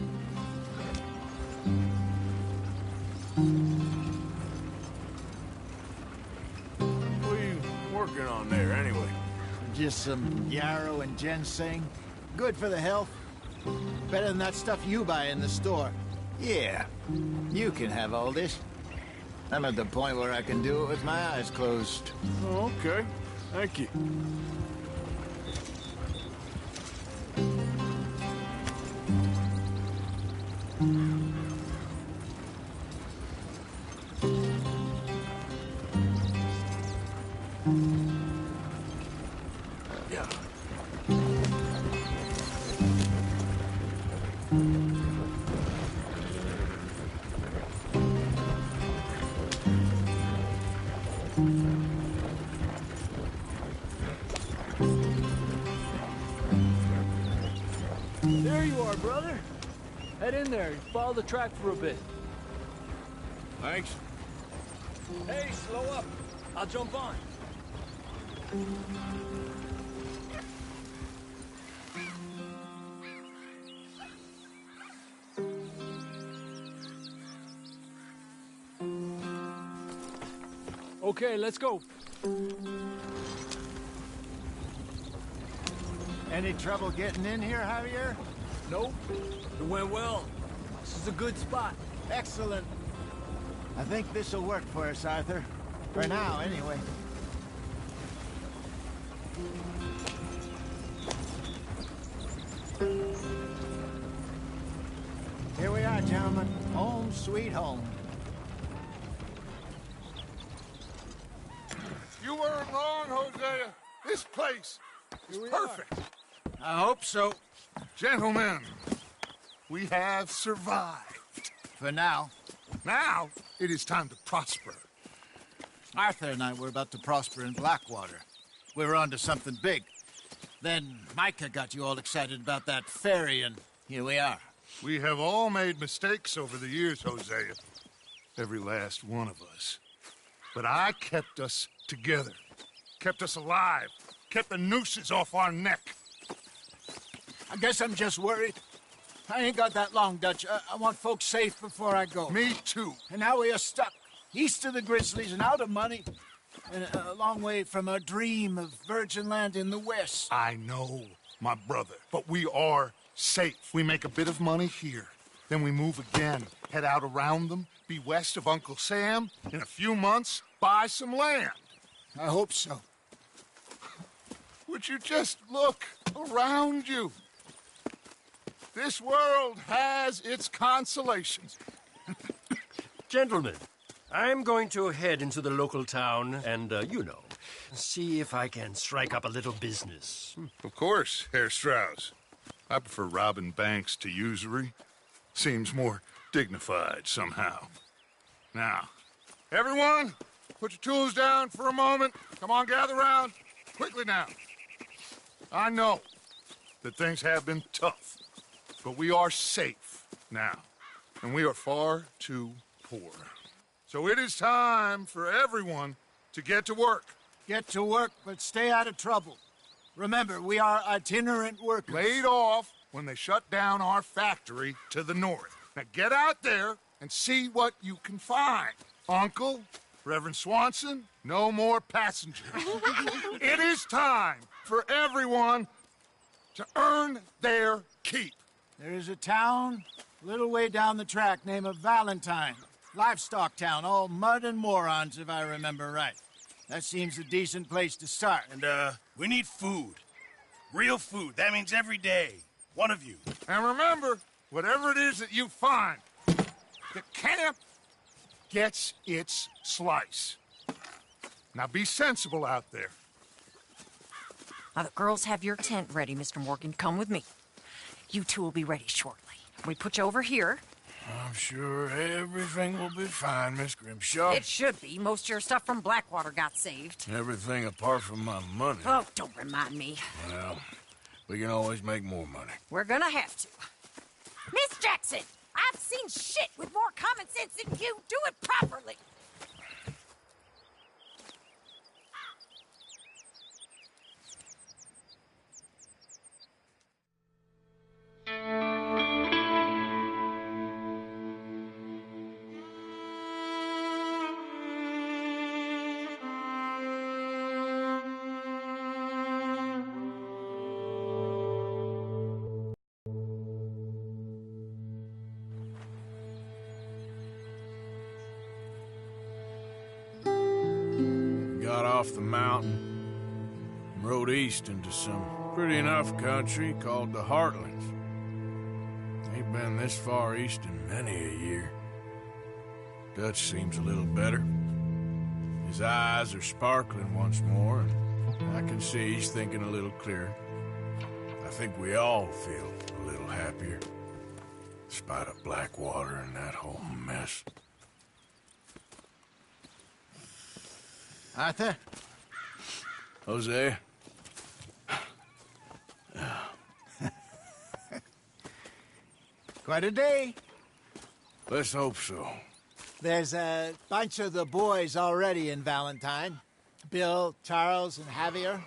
What are you working on there, anyway? Just some yarrow and ginseng. Good for the health. Better than that stuff you buy in the store. Yeah, you can have all this. I'm at the point where I can do it with my eyes closed. Oh, okay. Thank you. There you are, brother. Head in there and follow the track for a bit. Thanks. Hey, slow up. I'll jump on. Okay, let's go. Any trouble getting in here, Javier? Nope. It went well. This is a good spot. Excellent. I think this'll work for us, Arthur. For now, anyway. Here we are, gentlemen. Home sweet home. You weren't wrong, Hosea. This place is perfect. I hope so. Gentlemen, we have survived. For now. Now, it is time to prosper. Arthur and I were about to prosper in Blackwater. We were on to something big. Then Micah got you all excited about that ferry, and here we are. We have all made mistakes over the years, Hosea. Every last one of us. But I kept us together. Kept us alive. Kept the nooses off our neck. I guess I'm just worried. I ain't got that long, Dutch. I want folks safe before I go. Me too. And now we are stuck, east of the Grizzlies and out of money, and a long way from our dream of virgin land in the west. I know, my brother, but we are safe. We make a bit of money here. Then we move again, head out around them, be west of Uncle Sam. In a few months, buy some land. I hope so. Would you just look around you? This world has its consolations. Gentlemen, I'm going to head into the local town and, see if I can strike up a little business. Of course, Herr Strauss. I prefer robbing banks to usury. Seems more dignified somehow. Now, everyone, put your tools down for a moment. Come on, gather round. Quickly now. I know that things have been tough, but we are safe now, and we are far too poor. So it is time for everyone to get to work. Get to work, but stay out of trouble. Remember, we are itinerant workers. Laid off when they shut down our factory to the north. Now get out there and see what you can find. Uncle, Reverend Swanson, no more passengers. It is time for everyone to earn their keep. There is a town a little way down the track named Valentine. Livestock town, all mud and morons, if I remember right. That seems a decent place to start. And, we need food. Real food. That means every day. One of you. And remember, whatever it is that you find, the camp gets its slice. Now be sensible out there. Now, the girls have your tent ready, Mr. Morgan. Come with me. You two will be ready shortly. We put you over here. I'm sure everything will be fine, Miss Grimshaw. It should be. Most of your stuff from Blackwater got saved. Everything apart from my money. Oh, don't remind me. Well, we can always make more money. We're gonna have to. Miss Jackson, I've seen shit with more common sense than you. Do it properly. Got off the mountain and rode east into some pretty enough country called the Heartlands. Ain't been this far east in many a year. Dutch seems a little better. His eyes are sparkling once more, and I can see he's thinking a little clearer. I think we all feel a little happier, despite of Blackwater and that whole mess. Arthur? Jose? Quite a day. Let's hope so. There's a bunch of the boys already in Valentine. Bill, Charles, and Javier.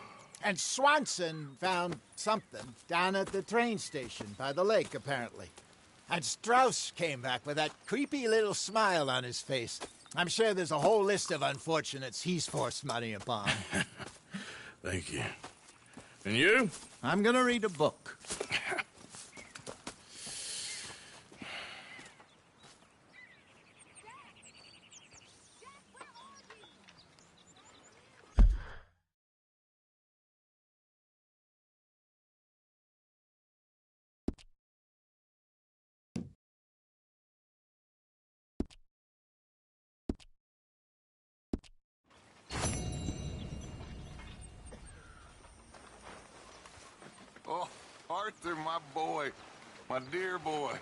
And Swanson found something down at the train station by the lake, apparently. And Strauss came back with that creepy little smile on his face. I'm sure there's a whole list of unfortunates he's forced money upon. Thank you. And you? I'm gonna read a book. Oh, Arthur, my boy. My dear boy.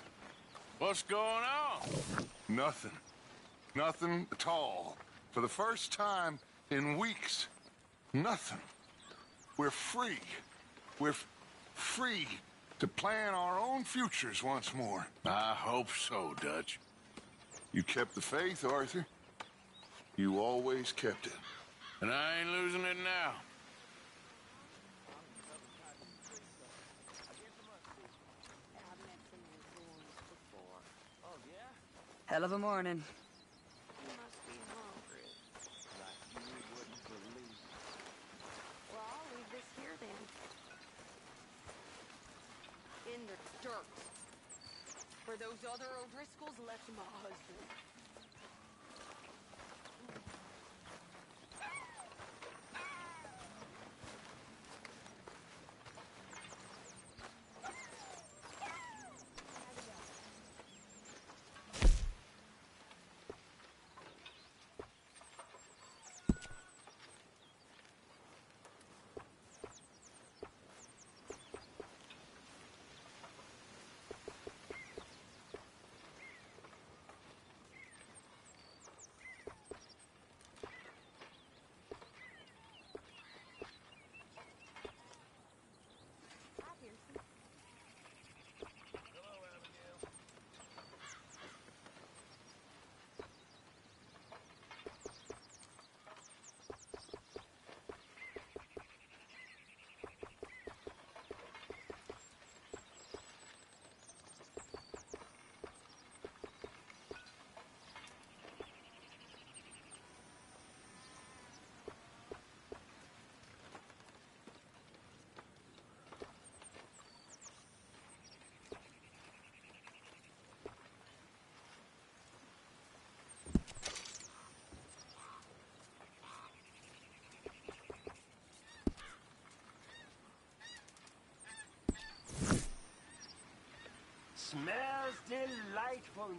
What's going on? Nothing. Nothing at all. For the first time in weeks. Nothing. We're free. We're free to plan our own futures once more. I hope so, Dutch. You kept the faith, Arthur. You always kept it. And I ain't losing it now. Hell of a morning. You must be hungry. Like you wouldn't believe. Well, I'll leave this here then. In the dirt. For those other O'Driscolls left my husband.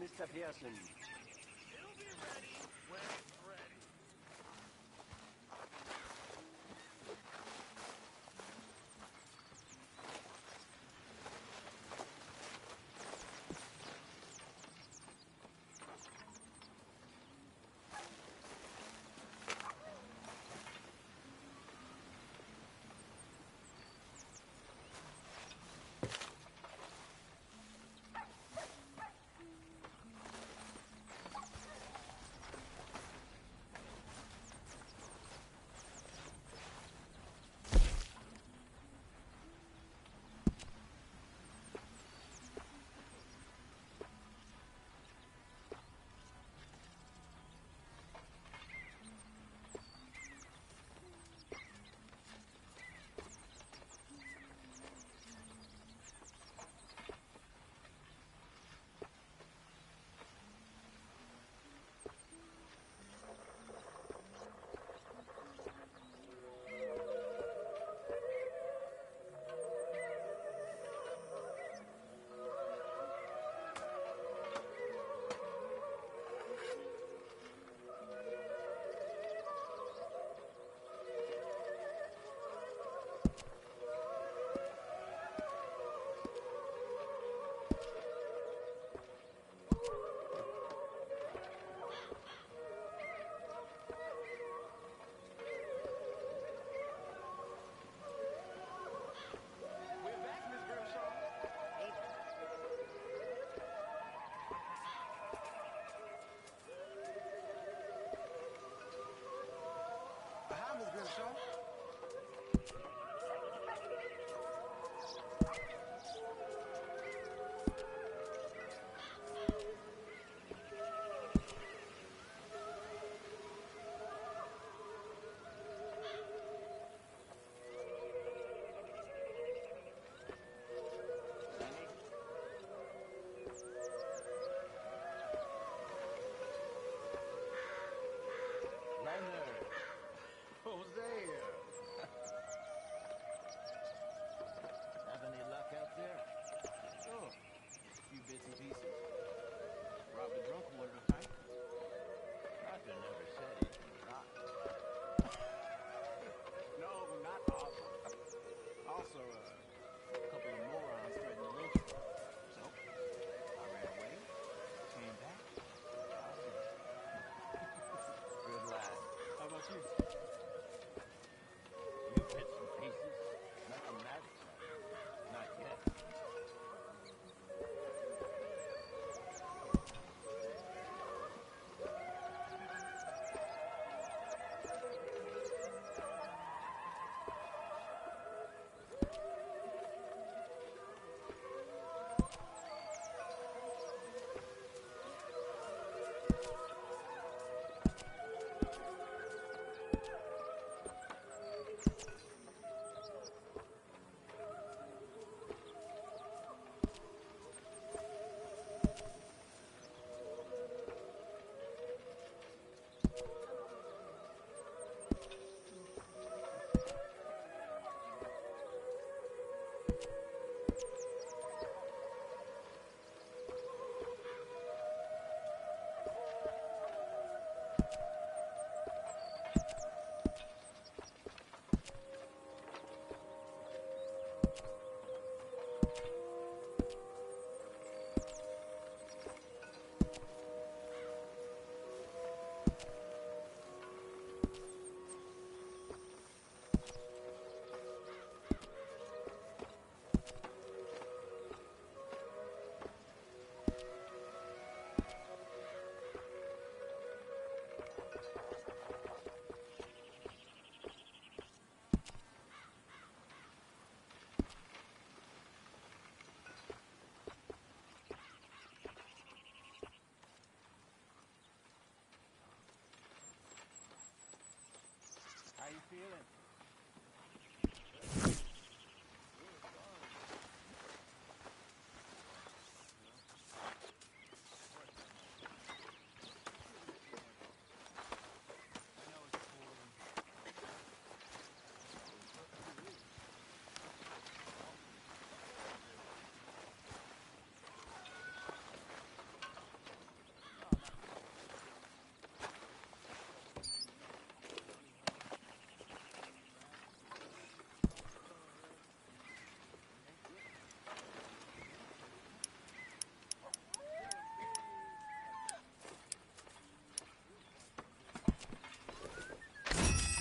Mr. Pearson. It'll be ready when it's ready.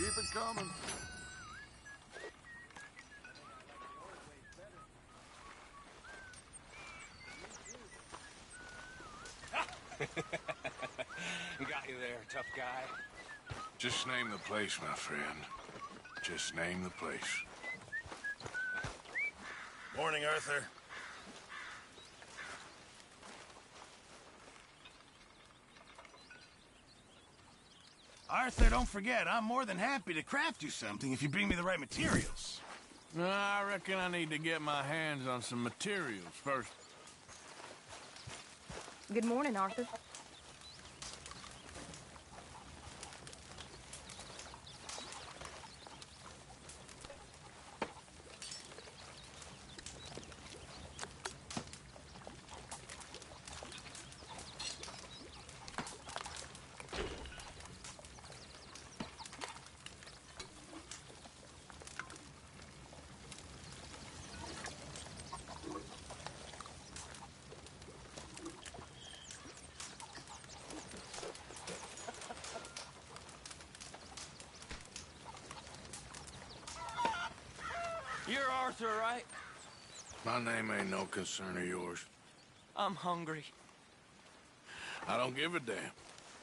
Keep it coming. Got you there, tough guy. Just name the place, my friend. Just name the place. Morning, Arthur. Arthur, don't forget, I'm more than happy to craft you something if you bring me the right materials. I reckon I need to get my hands on some materials first. Good morning, Arthur. You're Arthur, right? My name ain't no concern of yours. I'm hungry. I don't give a damn.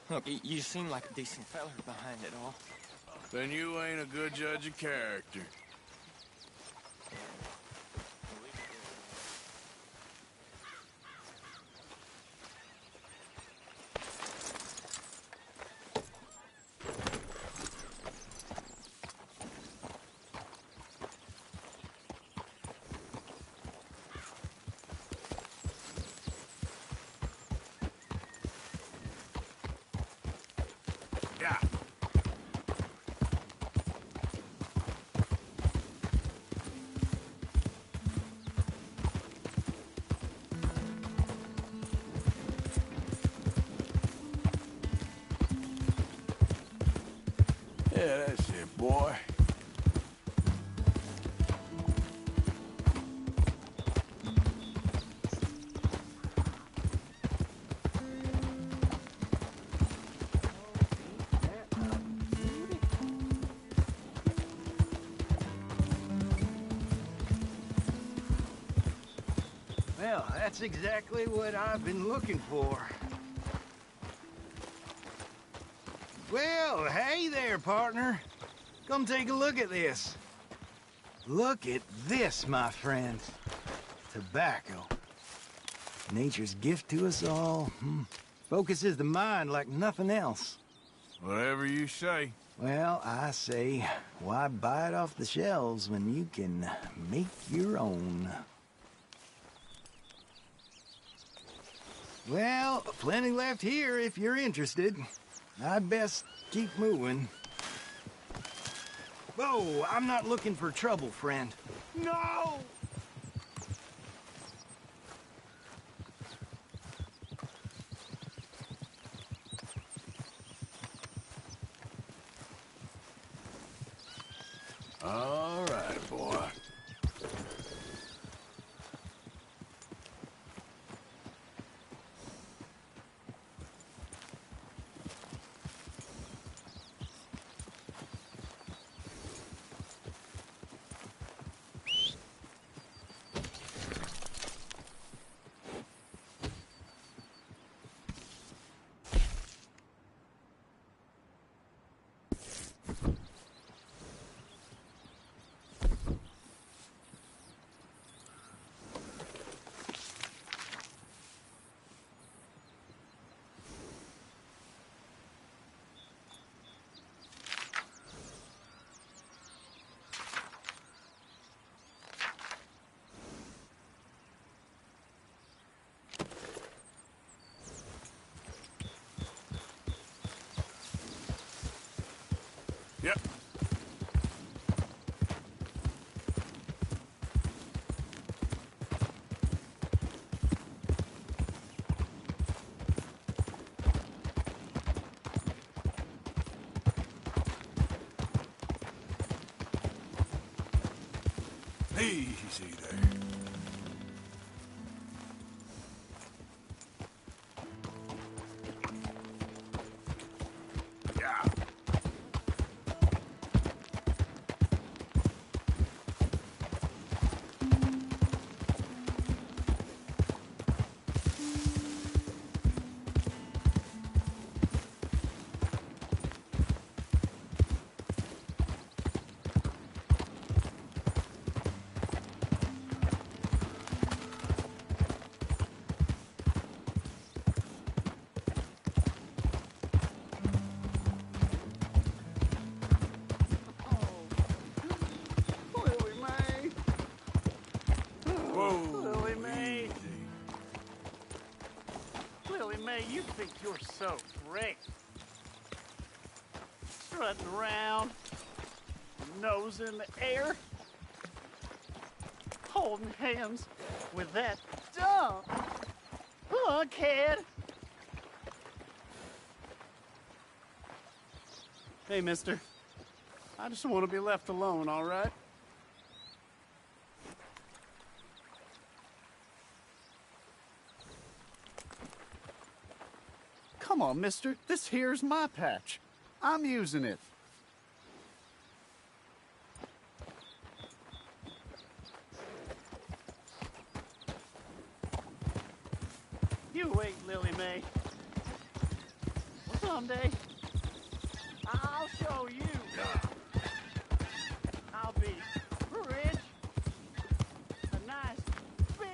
Look, you seem like a decent feller behind it all. Then you ain't a good judge of character. Yeah. Yeah, that's it, boy. Well, that's exactly what I've been looking for. Well, hey there, partner. Come take a look at this. Look at this, my friend. Tobacco. Nature's gift to us all. Focuses the mind like nothing else. Whatever you say. Well, I say, why buy it off the shelves when you can make your own? Well, plenty left here if you're interested. I'd best keep moving. Whoa, I'm not looking for trouble, friend. No! All right, boy. Yep. Easy there. Yeah. think you're so great. Strutting around, nose in the air, holding hands with that dumb fuckhead. Hey, mister. I just want to be left alone, all right? Come on, mister. This here's my patch. I'm using it. You wait, Lily Mae. Someday, I'll show you. I'll be rich. A nice big...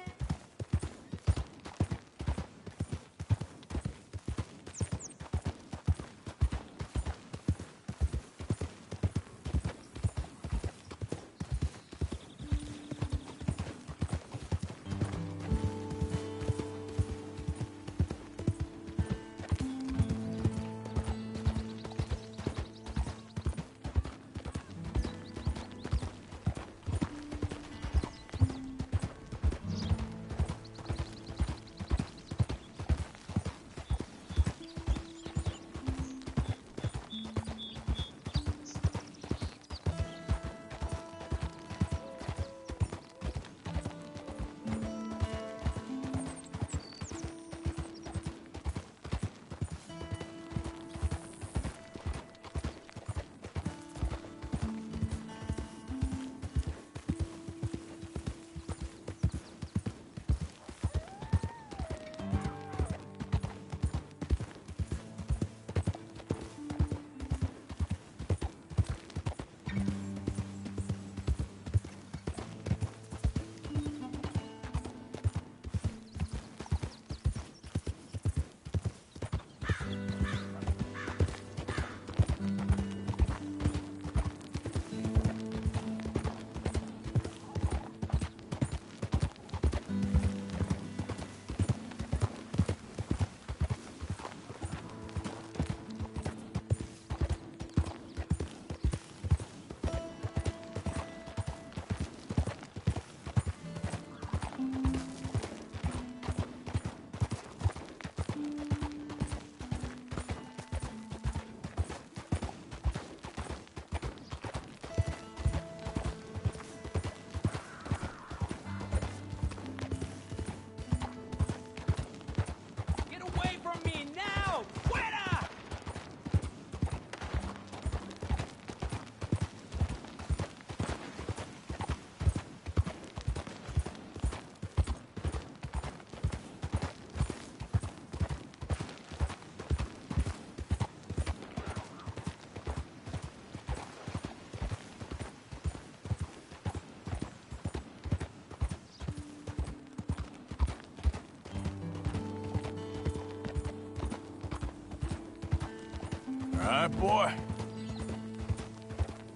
All right, boy?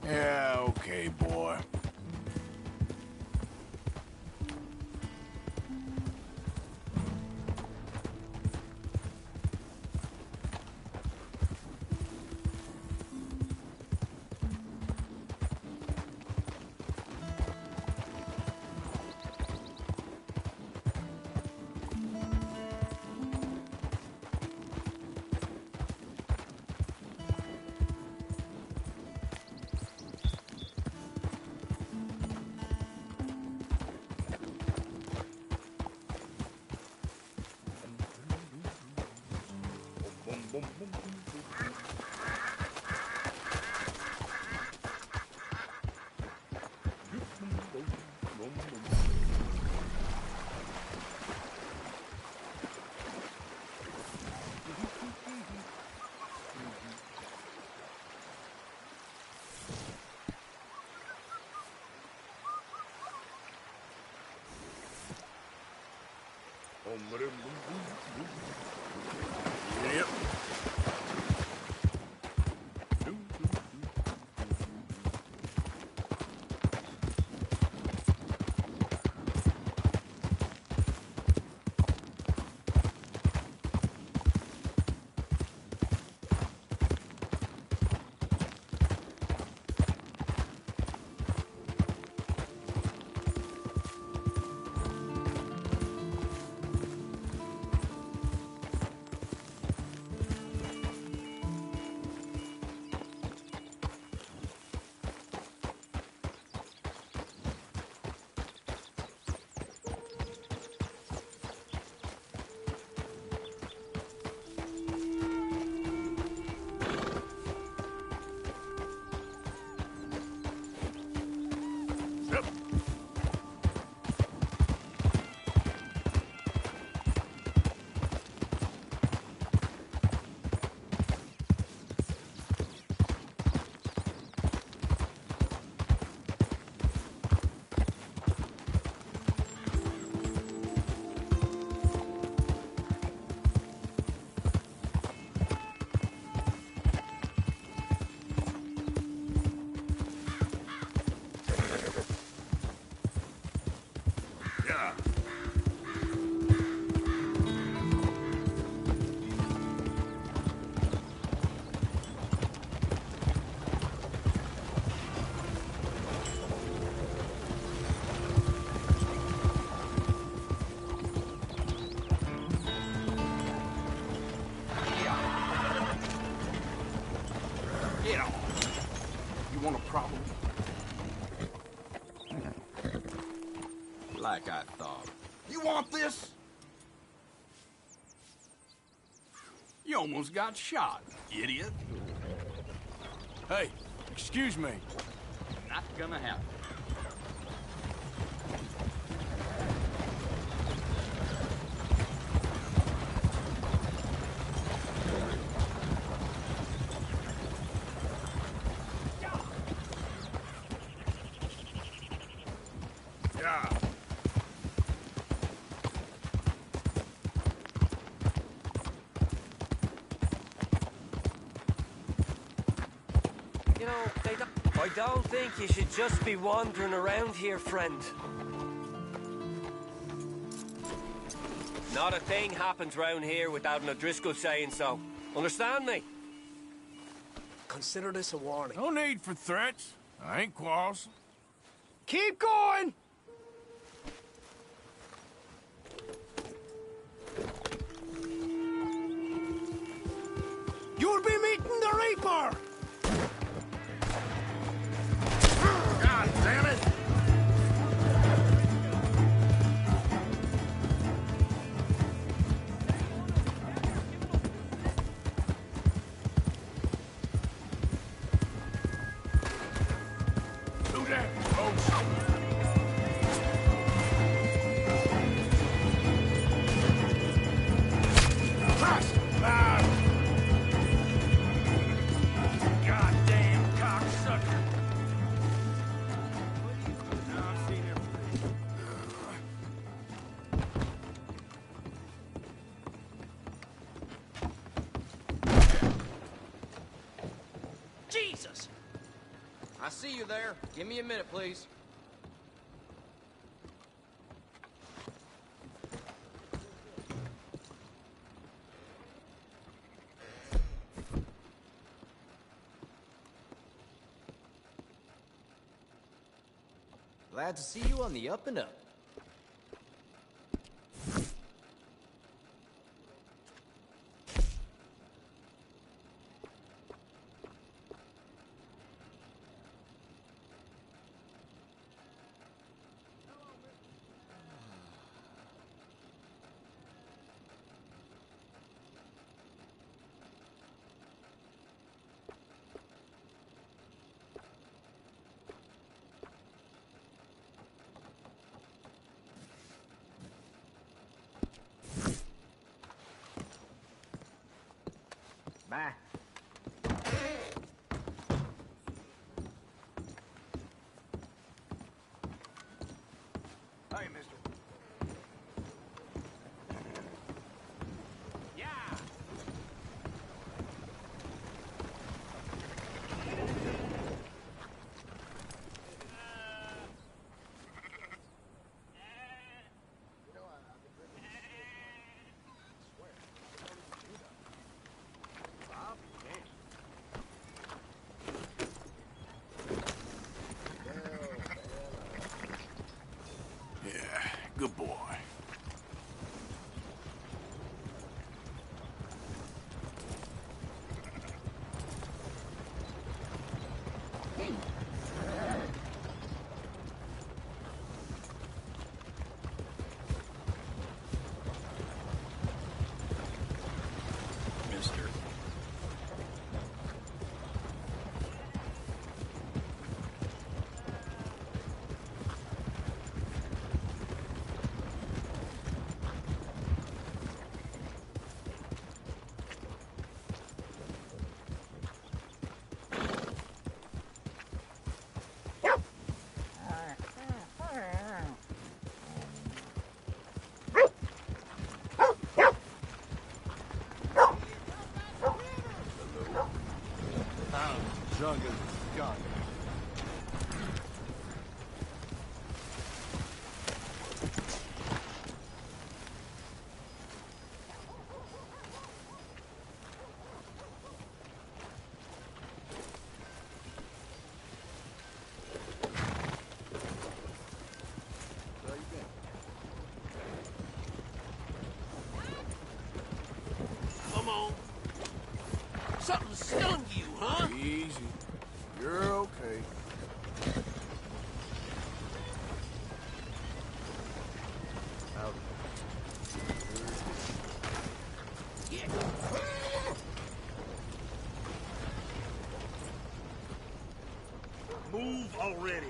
Yeah, okay, boy. Yep. Get off. You want a problem? Like I thought. You want this? You almost got shot, idiot. Hey, excuse me. Not gonna happen. Yeah. You know, I don't think you should just be wandering around here, friend. Not a thing happens round here without an O'Driscoll saying so. Understand me? Consider this a warning. No need for threats. I ain't quarrelsome. Keep going! You'll be meeting the Reaper! God damn it! Do that, folks. Goddamn cocksucker! Now I've seen everything. Jesus! I see you there. Give me a minute, please. Glad to see you on the up and up. Bye. Hey, mister. Yeah! Yeah, good boy. Mister. Junk is gone. Come on. Something stung you, huh? Easy Move already.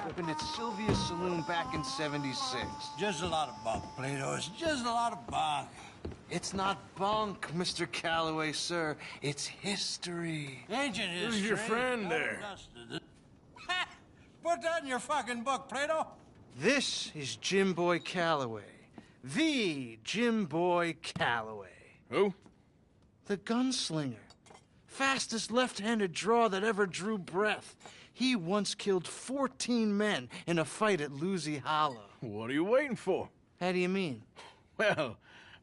Opened at Sylvia's Saloon back in '76. Just a lot of bunk, Plato. It's just a lot of bunk. It's not bunk, Mr. Calloway, sir. It's history. Ancient history. Who's your friend there? Put that in your fucking book, Plato. This is Jim Boy Calloway. The Jim Boy Calloway. Who? The gunslinger. Fastest left-handed draw that ever drew breath. He once killed 14 men in a fight at Lucy Hollow. What are you waiting for? How do you mean? Well,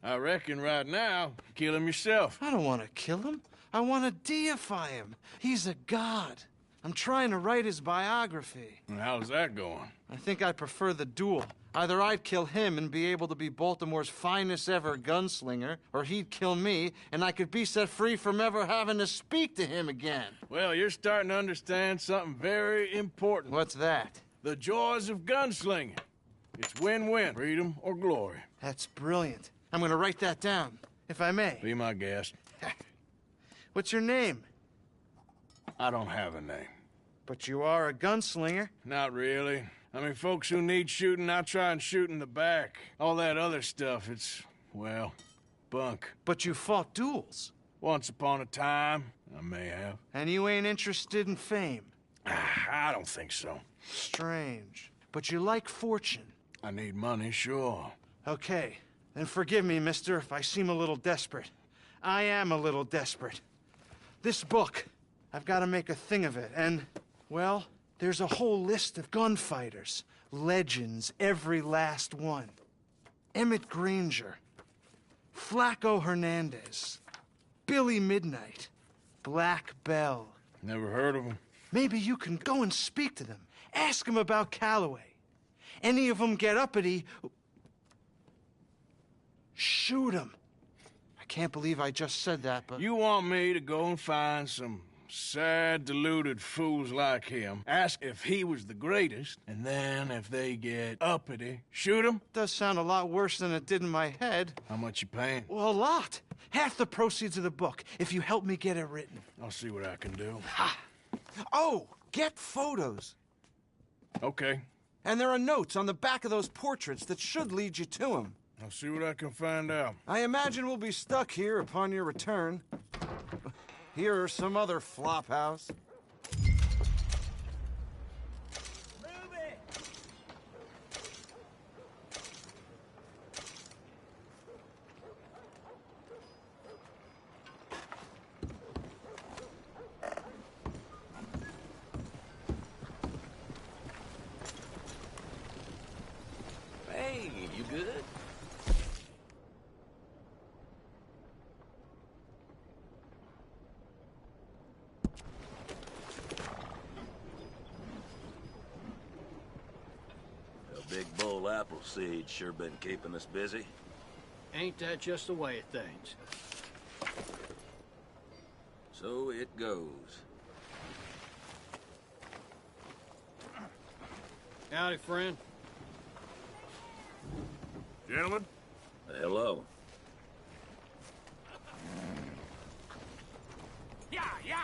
I reckon right now, kill him yourself. I don't want to kill him. I want to deify him. He's a god. I'm trying to write his biography. And how's that going? I think I prefer the duel. Either I'd kill him and be able to be Baltimore's finest ever gunslinger, or he'd kill me and I could be set free from ever having to speak to him again. Well, you're starting to understand something very important. What's that? The joys of gunslinging. It's win-win, freedom or glory. That's brilliant. I'm gonna write that down, if I may. Be my guest. What's your name? I don't have a name. But you are a gunslinger. Not really. I mean, folks who need shooting, I try and shoot in the back. All that other stuff, it's, well, bunk. But you fought duels. Once upon a time, I may have. And you ain't interested in fame. I don't think so. Strange. But you like fortune. I need money, sure. Okay. Then forgive me, mister, if I seem a little desperate. I am a little desperate. This book, I've got to make a thing of it, and, well, there's a whole list of gunfighters. Legends, every last one. Emmett Granger. Flaco Hernandez. Billy Midnight. Black Bell. Never heard of them. Maybe you can go and speak to them. Ask them about Calloway. Any of them get uppity, shoot them. I can't believe I just said that, but... You want me to go and find some sad, deluded fools like him, ask if he was the greatest, and then if they get uppity, shoot him? Does sound a lot worse than it did in my head. How much you paying? Well, a lot. Half the proceeds of the book, if you help me get it written. I'll see what I can do. Ha! Oh, get photos. Okay. And there are notes on the back of those portraits that should lead you to him. I'll see what I can find out. I imagine we'll be stuck here upon your return. Here or some other flophouse. Hey, you good? A big bowl Appleseed sure been keeping us busy. Ain't that just the way of things? So it goes. Howdy, friend. Gentlemen? Hello. Yeah, yeah!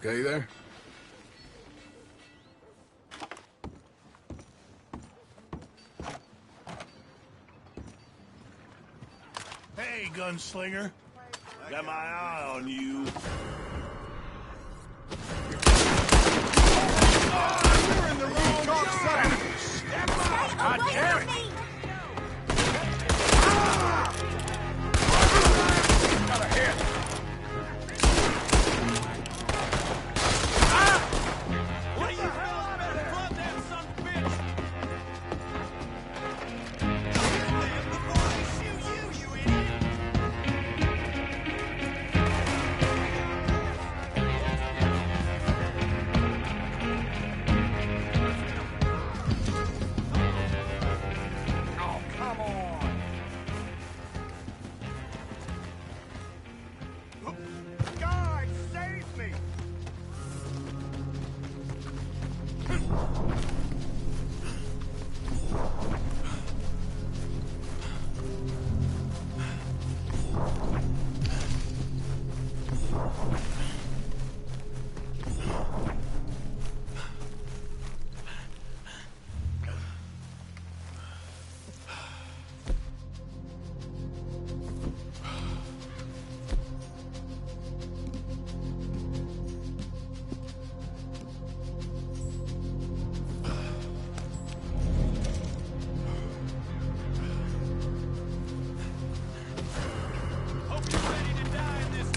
Okay there? Hey, gunslinger. Got my eye on you. You're in the wrong zone! Step up! God damn it! Got a hit! What the hell? I better club that son of a bitch! Before I shoot you, you idiot! Oh, come on! God, save me! Hope you're ready to die in this.